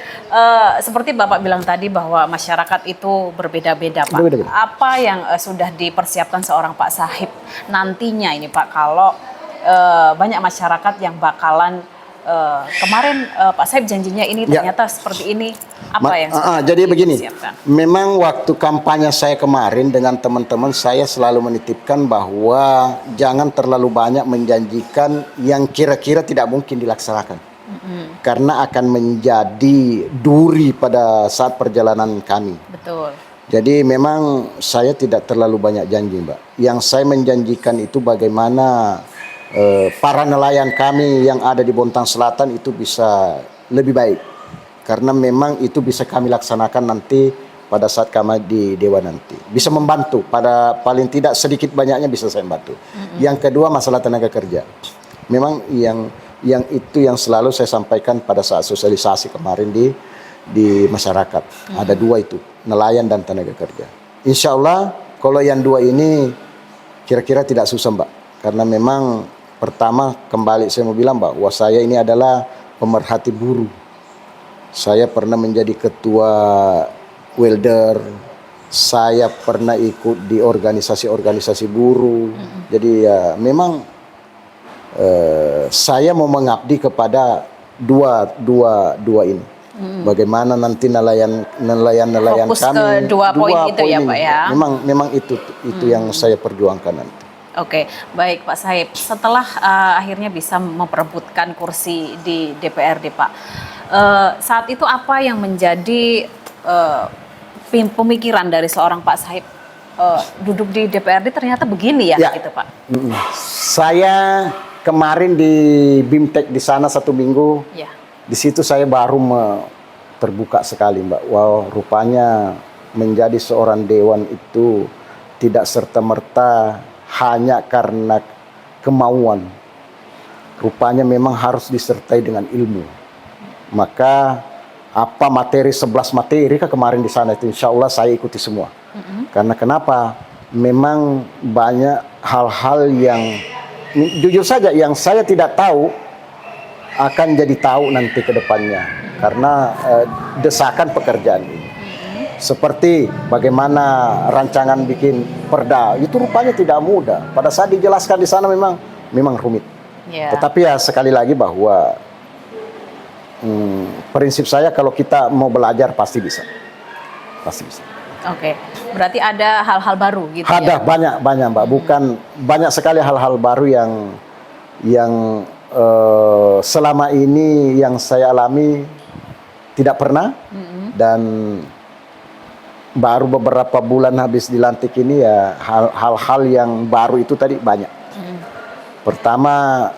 Seperti Bapak bilang tadi bahwa masyarakat itu berbeda-beda, Pak. Apa yang sudah dipersiapkan seorang Pak Sahib nantinya ini, Pak, kalau banyak masyarakat yang bakalan kemarin Pak Sahib janjinya ini ternyata seperti ini, apa yang jadi begini, memang waktu kampanye saya kemarin dengan teman-teman saya selalu menitipkan bahwa jangan terlalu banyak menjanjikan yang kira-kira tidak mungkin dilaksanakan, karena akan menjadi duri pada saat perjalanan kami. Betul. Jadi memang saya tidak terlalu banyak janji, Mbak. Yang saya menjanjikan itu bagaimana para nelayan kami yang ada di Bontang Selatan itu bisa lebih baik, karena memang itu bisa kami laksanakan nanti pada saat kami di Dewan nanti, bisa membantu, pada paling tidak sedikit banyaknya bisa saya bantu. Yang kedua masalah tenaga kerja, memang yang itu yang selalu saya sampaikan pada saat sosialisasi kemarin di masyarakat. Ada dua itu, nelayan dan tenaga kerja. Insya Allah kalau yang dua ini kira-kira tidak susah, Mbak, karena memang pertama, kembali saya mau bilang bahwa saya ini adalah pemerhati buruh. Saya pernah menjadi ketua welder, saya pernah ikut di organisasi-organisasi buruh. Jadi ya memang saya mau mengabdi kepada dua ini. Bagaimana nanti nelayan fokus kami ke dua poin itu ya, Pak, ya. Memang itu yang saya perjuangkan nanti. Oke, baik Pak Sahib. Setelah akhirnya bisa memperebutkan kursi di DPRD, Pak, saat itu apa yang menjadi pemikiran dari seorang Pak Sahib duduk di DPRD ternyata begini ya, gitu, Pak? Saya kemarin di BIMTEK di sana 1 minggu, di situ saya baru terbuka sekali, Mbak. Wow, rupanya menjadi seorang dewan itu tidak serta-merta hanya karena kemauan. Rupanya memang harus disertai dengan ilmu. Maka apa materi 11 materi kemarin di sana itu insya Allah saya ikuti semua. Karena kenapa? Memang banyak hal-hal yang jujur saja yang saya tidak tahu akan jadi tahu nanti ke depannya. Karena desakan pekerjaan ini. Seperti bagaimana rancangan bikin perda, itu rupanya tidak mudah. Pada saat dijelaskan di sana memang rumit. Tetapi ya sekali lagi bahwa prinsip saya kalau kita mau belajar pasti bisa. Oke, berarti ada hal-hal baru gitu ada, ya? Banyak Mbak, bukan banyak sekali hal-hal baru yang selama ini yang saya alami tidak pernah. Dan baru beberapa bulan habis dilantik ini ya hal-hal yang baru itu tadi banyak. Pertama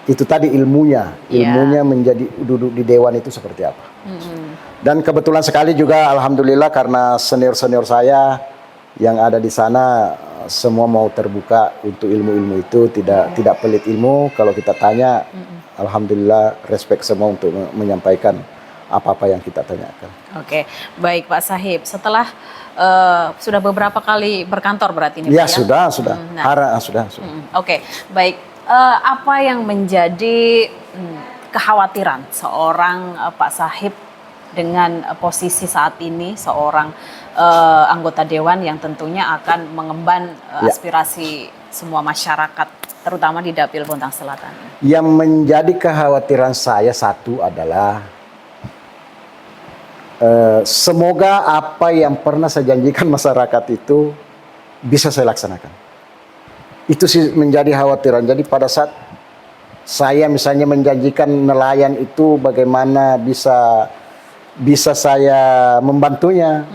itu tadi ilmunya menjadi duduk di dewan itu seperti apa. Dan kebetulan sekali juga alhamdulillah karena senior-senior saya yang ada di sana semua mau terbuka untuk ilmu-ilmu itu, tidak pelit ilmu. Kalau kita tanya alhamdulillah respect semua untuk menyampaikan apa-apa yang kita tanyakan. Oke, baik Pak Sahib. Setelah sudah beberapa kali berkantor berarti ini Ya, Pak ya? sudah. Sudah. Oke, baik. Apa yang menjadi kekhawatiran seorang Pak Sahib dengan posisi saat ini seorang anggota dewan yang tentunya akan mengemban aspirasi semua masyarakat, terutama di Dapil Bontang Selatan? Yang menjadi kekhawatiran saya satu adalah semoga apa yang pernah saya janjikan masyarakat itu bisa saya laksanakan. Itu sih menjadi khawatiran. Jadi pada saat saya misalnya menjanjikan nelayan itu bagaimana bisa saya membantunya,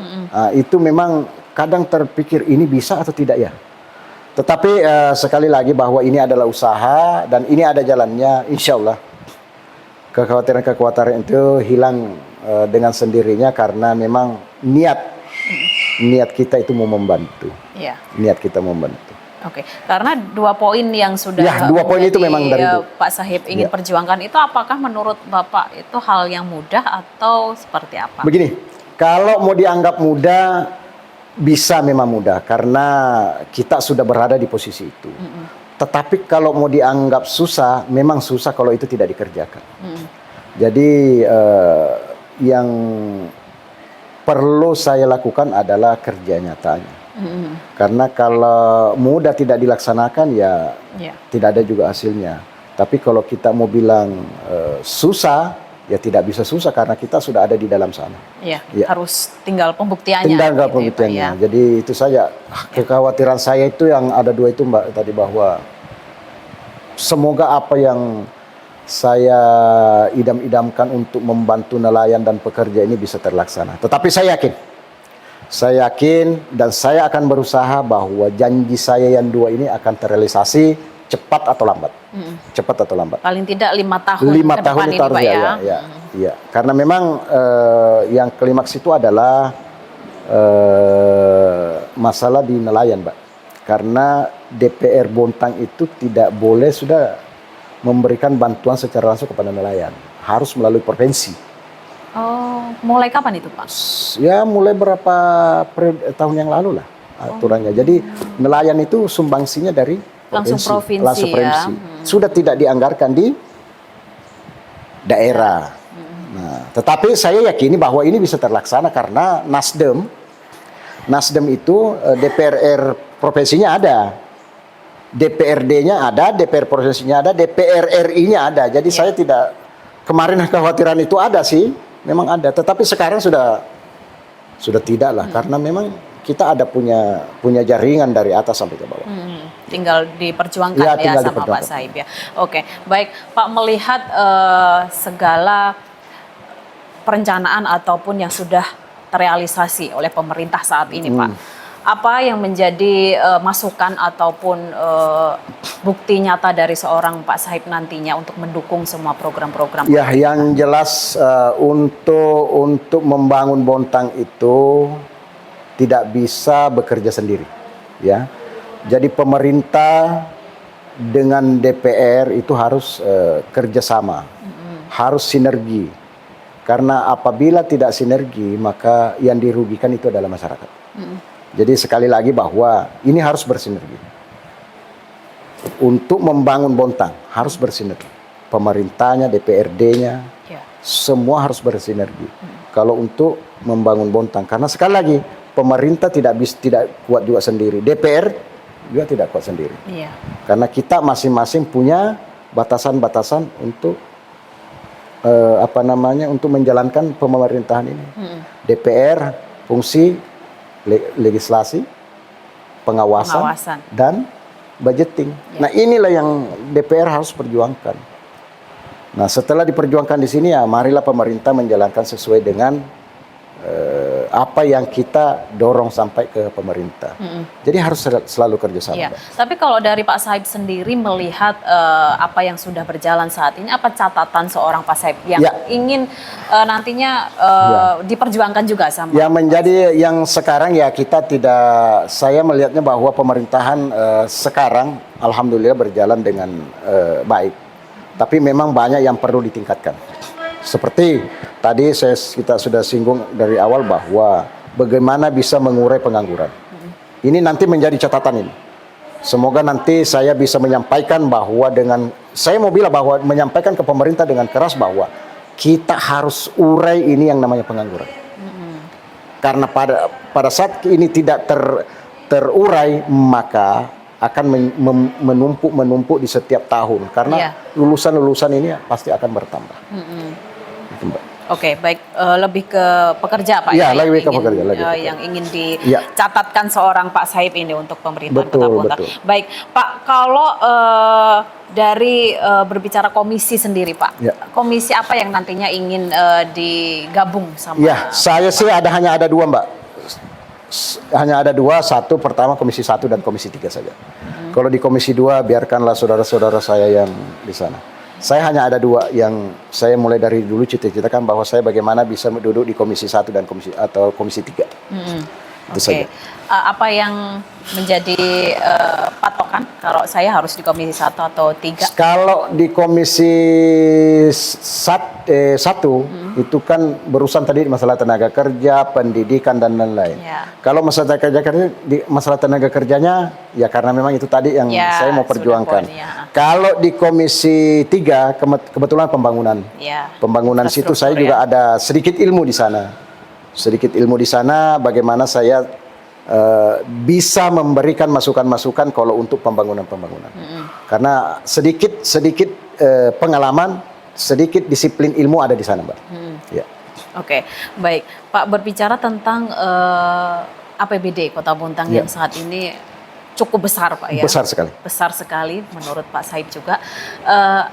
itu memang kadang terpikir ini bisa atau tidak ya. Tetapi sekali lagi bahwa ini adalah usaha dan ini ada jalannya, insya Allah kekhawatiran itu hilang dengan sendirinya karena memang niat kita itu mau membantu. Ya. Niat kita membantu. Oke, karena 2 poin yang sudah 2 poin itu memang dari Pak Sahib ingin perjuangkan itu, apakah menurut Bapak itu hal yang mudah atau seperti apa? Begini, kalau mau dianggap mudah, bisa memang mudah karena kita sudah berada di posisi itu. Tetapi kalau mau dianggap susah, memang susah kalau itu tidak dikerjakan. Jadi yang perlu saya lakukan adalah kerja nyatanya. Karena kalau mudah tidak dilaksanakan ya tidak ada juga hasilnya. Tapi kalau kita mau bilang susah, ya tidak bisa susah karena kita sudah ada di dalam sana. Harus tinggal pembuktiannya. Tinggal pembuktiannya. Jadi itu saja kekhawatiran saya itu yang ada 2 itu Mbak tadi, bahwa semoga apa yang saya idam-idamkan untuk membantu nelayan dan pekerja ini bisa terlaksana. Tetapi saya yakin dan saya akan berusaha bahwa janji saya yang 2 ini akan terrealisasi cepat atau lambat. Cepat atau lambat. Paling tidak 5 tahun 5 tahun itu harus ya. Karena memang yang klimaks itu adalah masalah di nelayan, Mbak. Karena DPR Bontang itu tidak boleh sudah memberikan bantuan secara langsung kepada nelayan. Harus melalui provinsi. Oh, mulai kapan itu Pak? Ya mulai berapa tahun yang lalu lah aturannya. Jadi nelayan itu sumbangsinya dari provinsi. Langsung provinsi. Sudah tidak dianggarkan di daerah. Nah, tetapi saya yakini bahwa ini bisa terlaksana karena Nasdem itu DPR provinsinya ada. DPRD-nya ada, DPR provinsinya ada, DPR RI-nya ada. Jadi saya tidak, kemarin kekhawatiran itu ada sih, memang ada. Tetapi sekarang sudah tidak lah, karena memang kita ada punya jaringan dari atas sampai ke bawah. Tinggal diperjuangkan sama Pak Sahib ya. Oke, baik Pak, melihat segala perencanaan ataupun yang sudah terrealisasi oleh pemerintah saat ini Pak. Apa yang menjadi masukan ataupun bukti nyata dari seorang Pak Sahib nantinya untuk mendukung semua program-program? Ya, yang jelas untuk membangun Bontang itu tidak bisa bekerja sendiri, ya. Jadi pemerintah dengan DPR itu harus kerjasama, harus sinergi. Karena apabila tidak sinergi, maka yang dirugikan itu adalah masyarakat. Jadi sekali lagi bahwa ini harus bersinergi. Untuk membangun Bontang harus bersinergi. Pemerintahnya, DPRD-nya, semua harus bersinergi. Kalau untuk membangun Bontang, karena sekali lagi pemerintah tidak kuat juga sendiri, DPR juga tidak kuat sendiri. Karena kita masing-masing punya batasan-batasan untuk untuk menjalankan pemerintahan ini. DPR fungsi legislasi, pengawasan dan budgeting. Nah, inilah yang DPR harus perjuangkan. Nah, setelah diperjuangkan di sini ya marilah pemerintah menjalankan sesuai dengan apa yang kita dorong sampai ke pemerintah. Jadi harus selalu kerjasama. Tapi kalau dari Pak Sahib sendiri melihat apa yang sudah berjalan saat ini, apa catatan seorang Pak Sahib yang ingin nantinya diperjuangkan juga sama? Yang menjadi yang sekarang ya saya melihatnya bahwa pemerintahan sekarang alhamdulillah berjalan dengan baik. Tapi memang banyak yang perlu ditingkatkan. Seperti tadi kita sudah singgung dari awal bahwa bagaimana bisa mengurai pengangguran. Ini nanti menjadi catatan ini. Semoga nanti saya bisa menyampaikan bahwa saya mau bilang bahwa menyampaikan ke pemerintah dengan keras bahwa kita harus urai ini yang namanya pengangguran. Karena pada saat ini tidak terurai, maka akan menumpuk di setiap tahun. Karena lulusan-lulusan ini pasti akan bertambah. Itu, Mbak. Oke, baik. Lebih ke pekerja, Pak. Ya, lebih ke pekerja. Yang ingin dicatatkan seorang Pak Saib ini untuk pemerintahan Kota Bontang. Baik, Pak. Kalau dari berbicara komisi sendiri, Pak, komisi apa yang nantinya ingin digabung sama? Ya, hanya ada dua, Mbak. Hanya ada dua. Satu pertama Komisi 1 dan Komisi 3 saja. Kalau di Komisi 2 biarkanlah saudara-saudara saya yang di sana. Saya hanya ada dua yang saya mulai dari dulu cita-citakan bahwa saya bagaimana bisa duduk di Komisi 1 dan Komisi 3. Itu saja. Apa yang menjadi patokan kalau saya harus di Komisi 1 atau 3? Kalau di Komisi 1 itu kan berurusan tadi masalah tenaga kerja, pendidikan dan lain-lain. Kalau masalah tenaga kerjanya ya karena memang itu tadi yang saya mau perjuangkan. Kalau di Komisi 3 kebetulan pembangunan. Pembangunan situ saya juga ada sedikit ilmu di sana. Bagaimana saya bisa memberikan masukan-masukan kalau untuk pembangunan. Karena sedikit pengalaman, sedikit disiplin ilmu ada di sana, Mbak. Oke, baik. Pak, berbicara tentang APBD Kota Bontang yang saat ini cukup besar, Pak, ya. Besar sekali menurut Pak Saib juga.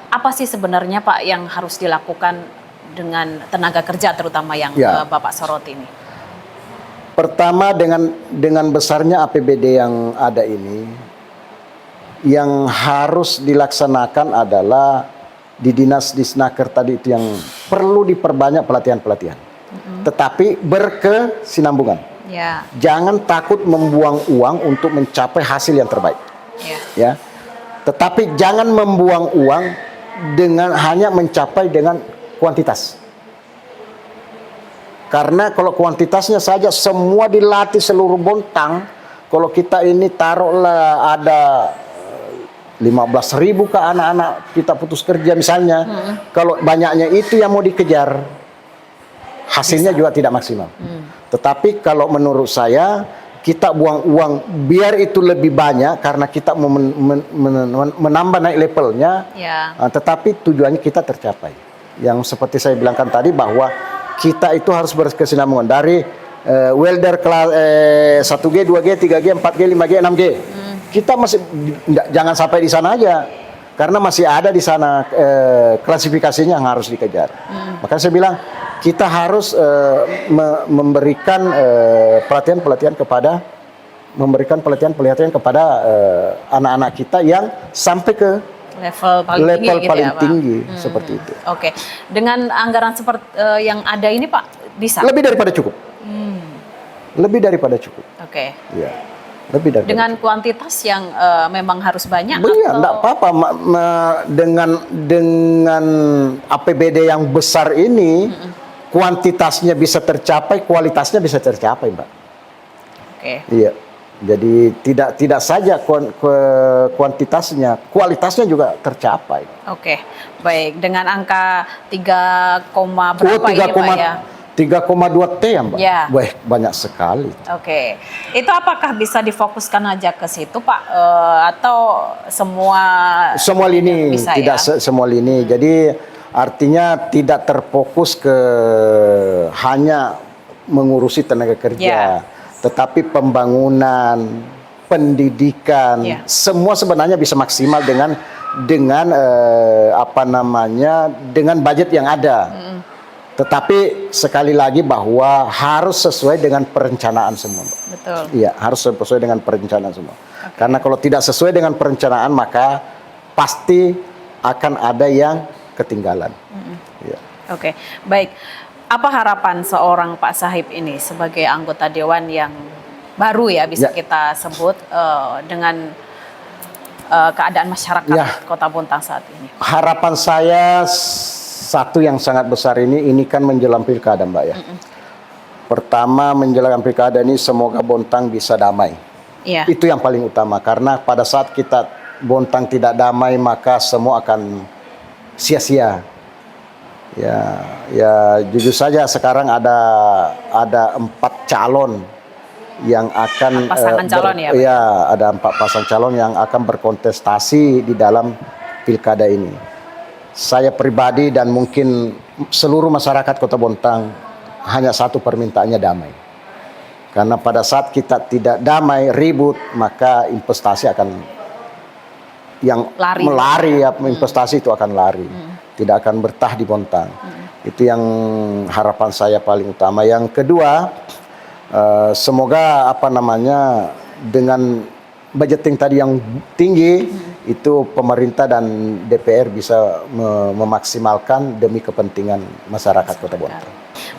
Apa sih sebenarnya, Pak, yang harus dilakukan dengan tenaga kerja terutama yang Bapak soroti ini? Pertama, dengan besarnya APBD yang ada ini, yang harus dilaksanakan adalah di Dinas Disnaker tadi itu yang perlu diperbanyak pelatihan-pelatihan. Tetapi berkesinambungan. Jangan takut membuang uang untuk mencapai hasil yang terbaik. Ya. Tetapi jangan membuang uang dengan hanya mencapai dengan kuantitas. Karena kalau kuantitasnya saja semua dilatih seluruh Bontang, kalau kita ini taruhlah ada 15.000 ke anak-anak kita putus kerja misalnya, kalau banyaknya itu yang mau dikejar, hasilnya juga tidak maksimal. Tetapi kalau menurut saya, kita buang uang biar itu lebih banyak karena kita mau menambah naik levelnya, tetapi tujuannya kita tercapai. Yang seperti saya bilangkan tadi bahwa kita itu harus berkesinambungan dari welder kelas 1G, 2G, 3G, 4G, 5G, 6G. Kita masih jangan sampai di sana aja. Karena masih ada di sana klasifikasinya yang harus dikejar. Makanya saya bilang kita harus memberikan pelatihan-pelatihan kepada anak-anak kita yang sampai ke level paling tinggi seperti itu. Oke, dengan anggaran seperti yang ada ini, Pak, bisa? Lebih daripada cukup. Lebih daripada cukup. Oke. Ya, lebih daripada dengan cukup. Kuantitas yang memang harus banyak. Iya, enggak apa-apa. Dengan APBD yang besar ini, kuantitasnya bisa tercapai, kualitasnya bisa tercapai, Mbak. Oke. Iya. Jadi tidak saja kuantitasnya, kualitasnya juga tercapai. Oke, baik. Dengan angka 3, berapa ini, Pak, ya? 3,2 T ya, Mbak? Ya. Wah, banyak sekali. Oke. Itu apakah bisa difokuskan aja ke situ, Pak? Atau semua lini, bisa, tidak semua lini. Jadi artinya tidak terfokus ke hanya mengurusi tenaga kerja. Tetapi pembangunan, pendidikan, semua sebenarnya bisa maksimal dengan dengan budget yang ada. Tetapi sekali lagi bahwa harus sesuai dengan perencanaan semua. Betul. Iya, harus sesuai dengan perencanaan semua. Karena kalau tidak sesuai dengan perencanaan maka pasti akan ada yang ketinggalan. Oke, baik. Apa harapan seorang Pak Saib ini sebagai anggota dewan yang baru ya bisa kita sebut dengan keadaan masyarakat Kota Bontang saat ini? Harapan saya satu yang sangat besar ini kan menjelang pilkada, Mbak ya. Pertama, menjelang pilkada ini semoga Bontang bisa damai. Iya. Itu yang paling utama, karena pada saat kita Bontang tidak damai maka semua akan sia-sia. Ya jujur saja sekarang ada 4 calon yang akan pasangan calon ya, Pak? Ya, ada 4 pasang calon yang akan berkontestasi di dalam pilkada ini. Saya pribadi dan mungkin seluruh masyarakat Kota Bontang hanya satu permintaannya damai. Karena pada saat kita tidak damai, ribut, maka investasi akan melari ya, investasi itu akan lari. Tidak akan bertah di Bontang. Itu yang harapan saya paling utama. Yang kedua, semoga dengan budgeting tadi yang tinggi, itu pemerintah dan DPR bisa memaksimalkan demi kepentingan masyarakat Kota Bontang.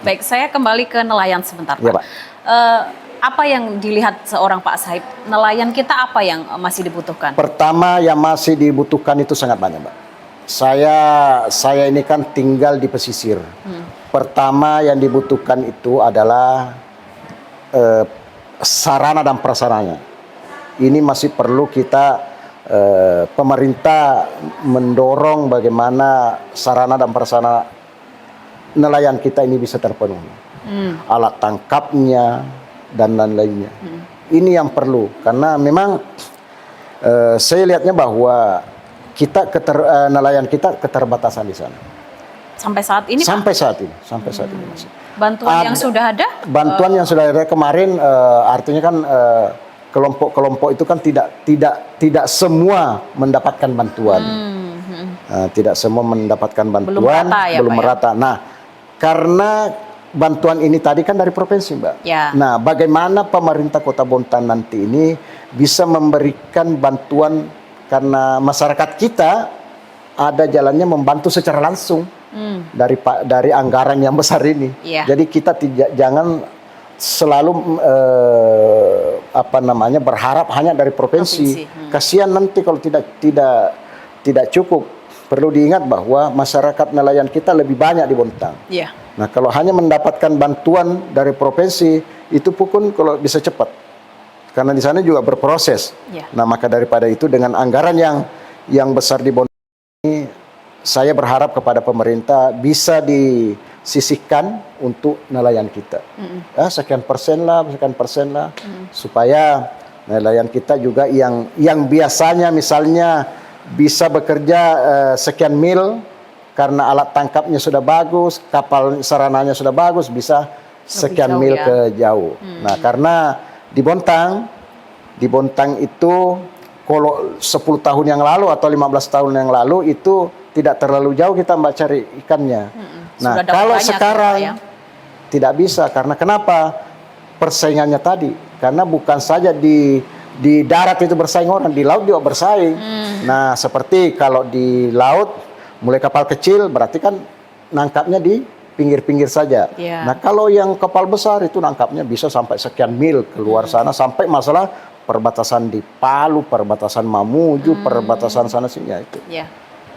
Baik, saya kembali ke nelayan sebentar, Pak. Ya, Pak. Apa yang dilihat seorang Pak Saib? Nelayan kita apa yang masih dibutuhkan? Pertama yang masih dibutuhkan itu sangat banyak, Mbak. Saya ini kan tinggal di pesisir. Pertama yang dibutuhkan itu adalah sarana dan prasarannya. Ini masih perlu kita pemerintah mendorong bagaimana sarana dan prasarana nelayan kita ini bisa terpenuhi. Alat tangkapnya dan lain-lainnya. Ini yang perlu, karena memang saya lihatnya bahwa nelayan kita keterbatasan di sana. Sampai saat ini, sampai saat ini masih. Bantuan yang sudah ada? Bantuan yang sudah ada kemarin, artinya kan kelompok-kelompok itu kan tidak semua mendapatkan bantuan. Tidak semua mendapatkan bantuan, belum merata. Nah, karena bantuan ini tadi kan dari provinsi, Mbak. Ya. Nah, bagaimana pemerintah Kota Bontang nanti ini bisa memberikan bantuan, karena masyarakat kita ada jalannya membantu secara langsung dari anggaran yang besar ini. Ya. Jadi kita jangan selalu berharap hanya dari provinsi. Kasihan nanti kalau tidak cukup. Perlu diingat bahwa masyarakat nelayan kita lebih banyak di Bontang. Yeah. Nah, kalau hanya mendapatkan bantuan dari provinsi itu pun kalau bisa cepat. Karena di sana juga berproses. Yeah. Nah, maka daripada itu dengan anggaran yang besar di Bontang ini, saya berharap kepada pemerintah bisa disisihkan untuk nelayan kita. Sekian persen lah, supaya nelayan kita juga yang biasanya misalnya bisa bekerja sekian mil, karena alat tangkapnya sudah bagus, kapal sarananya sudah bagus, bisa sekian mil ke jauh. Nah, karena di Bontang itu kalau 10 tahun yang lalu atau 15 tahun yang lalu itu tidak terlalu jauh kita cari ikannya. Nah, kalau sekarang tidak bisa, karena kenapa? Persaingannya tadi. Karena bukan saja di darat itu bersaing orang, di laut juga bersaing. Nah, seperti kalau di laut mulai kapal kecil berarti kan nangkapnya di pinggir-pinggir saja. Yeah. Nah, kalau yang kapal besar itu nangkapnya bisa sampai sekian mil keluar sana, sampai masalah perbatasan di Palu, perbatasan Mamuju, perbatasan sana sini itu. Yeah.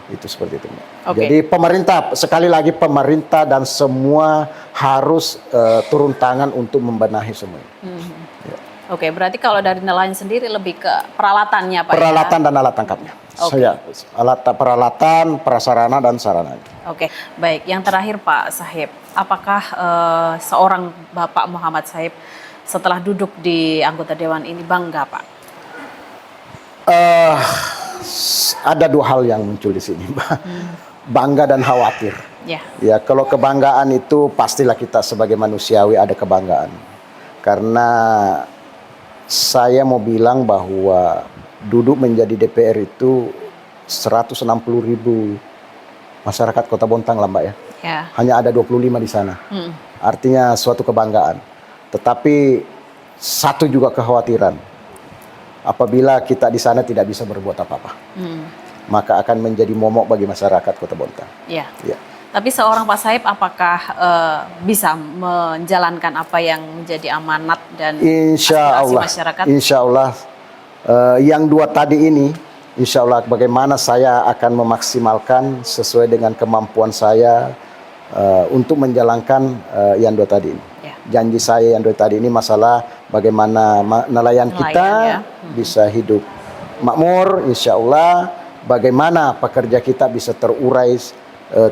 Itu seperti itu. Okay. Jadi pemerintah, sekali lagi pemerintah dan semua harus turun tangan untuk membenahi semua. Ya. Oke, berarti kalau dari nelayan sendiri lebih ke peralatannya, Pak? Peralatan dan alat tangkapnya. Peralatan, prasarana dan sarana. Oke, baik. Yang terakhir, Pak Saib, apakah seorang Bapak Muhammad Saib setelah duduk di anggota dewan ini bangga, Pak? Ada 2 hal yang muncul di sini, Mbak. Bangga dan khawatir. Ya, kalau kebanggaan itu pastilah kita sebagai manusiawi ada kebanggaan. Karena saya mau bilang bahwa duduk menjadi DPR itu 160.000 masyarakat Kota Bontang lah, Mbak ya. Hanya ada 25 di sana. Artinya suatu kebanggaan. Tetapi satu juga kekhawatiran. Apabila kita di sana tidak bisa berbuat apa-apa, maka akan menjadi momok bagi masyarakat Kota Bontang. Ya. Tapi seorang Pak Saib apakah bisa menjalankan apa yang menjadi amanat dan aspirasi masyarakat? Insya Allah, yang 2 tadi ini insya Allah bagaimana saya akan memaksimalkan sesuai dengan kemampuan saya untuk menjalankan yang dua tadi ini. Ya. Janji saya yang dua tadi ini masalah bagaimana nelayan kita ya. bisa hidup makmur, insya Allah bagaimana pekerja kita bisa terurai,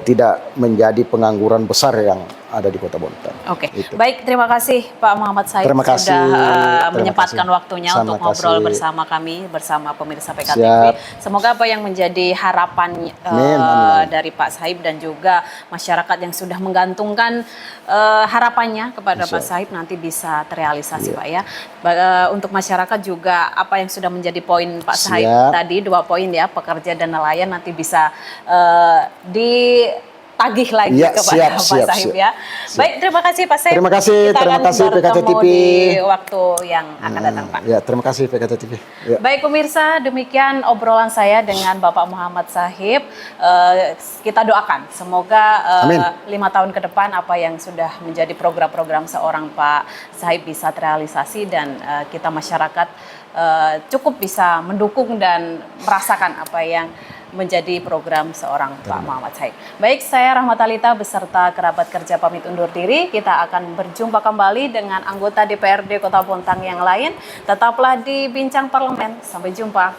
tidak menjadi pengangguran besar yang ada di Kota Bontang. Oke, baik, terima kasih Pak Muhammad Said Terima kasih, sudah terima menyempatkan kasih. waktunya untuk Sama ngobrol kasih. bersama kami, bersama pemirsa PKTV. Siap. Semoga apa yang menjadi harapan Amin, amin. dari Pak Saib dan juga masyarakat yang sudah menggantungkan harapannya kepada Pak Saib nanti bisa terrealisasi, Pak ya. Untuk masyarakat juga apa yang sudah menjadi poin Pak Saib Siap. tadi, 2 poin ya, pekerja dan nelayan nanti bisa ditagih lagi Ya, kepada Pak Saib ya. Baik, terima kasih Pak Saib. Terima kasih, Kita terima akan kasih bertemu PKTV. di waktu yang akan datang, Pak. Ya, terima kasih PKTV. Ya. Baik pemirsa, demikian obrolan saya dengan Bapak Muhammad Saib. Kita doakan semoga Amin. 5 tahun ke depan apa yang sudah menjadi program-program seorang Pak Saib bisa terrealisasi dan kita masyarakat cukup bisa mendukung dan merasakan apa yang menjadi program seorang Pak Muhammad Saib. Baik, saya Rahmat Alita beserta kerabat kerja pamit undur diri. Kita akan berjumpa kembali dengan anggota DPRD Kota Bontang yang lain. Tetaplah di Bincang Parlemen. Sampai jumpa.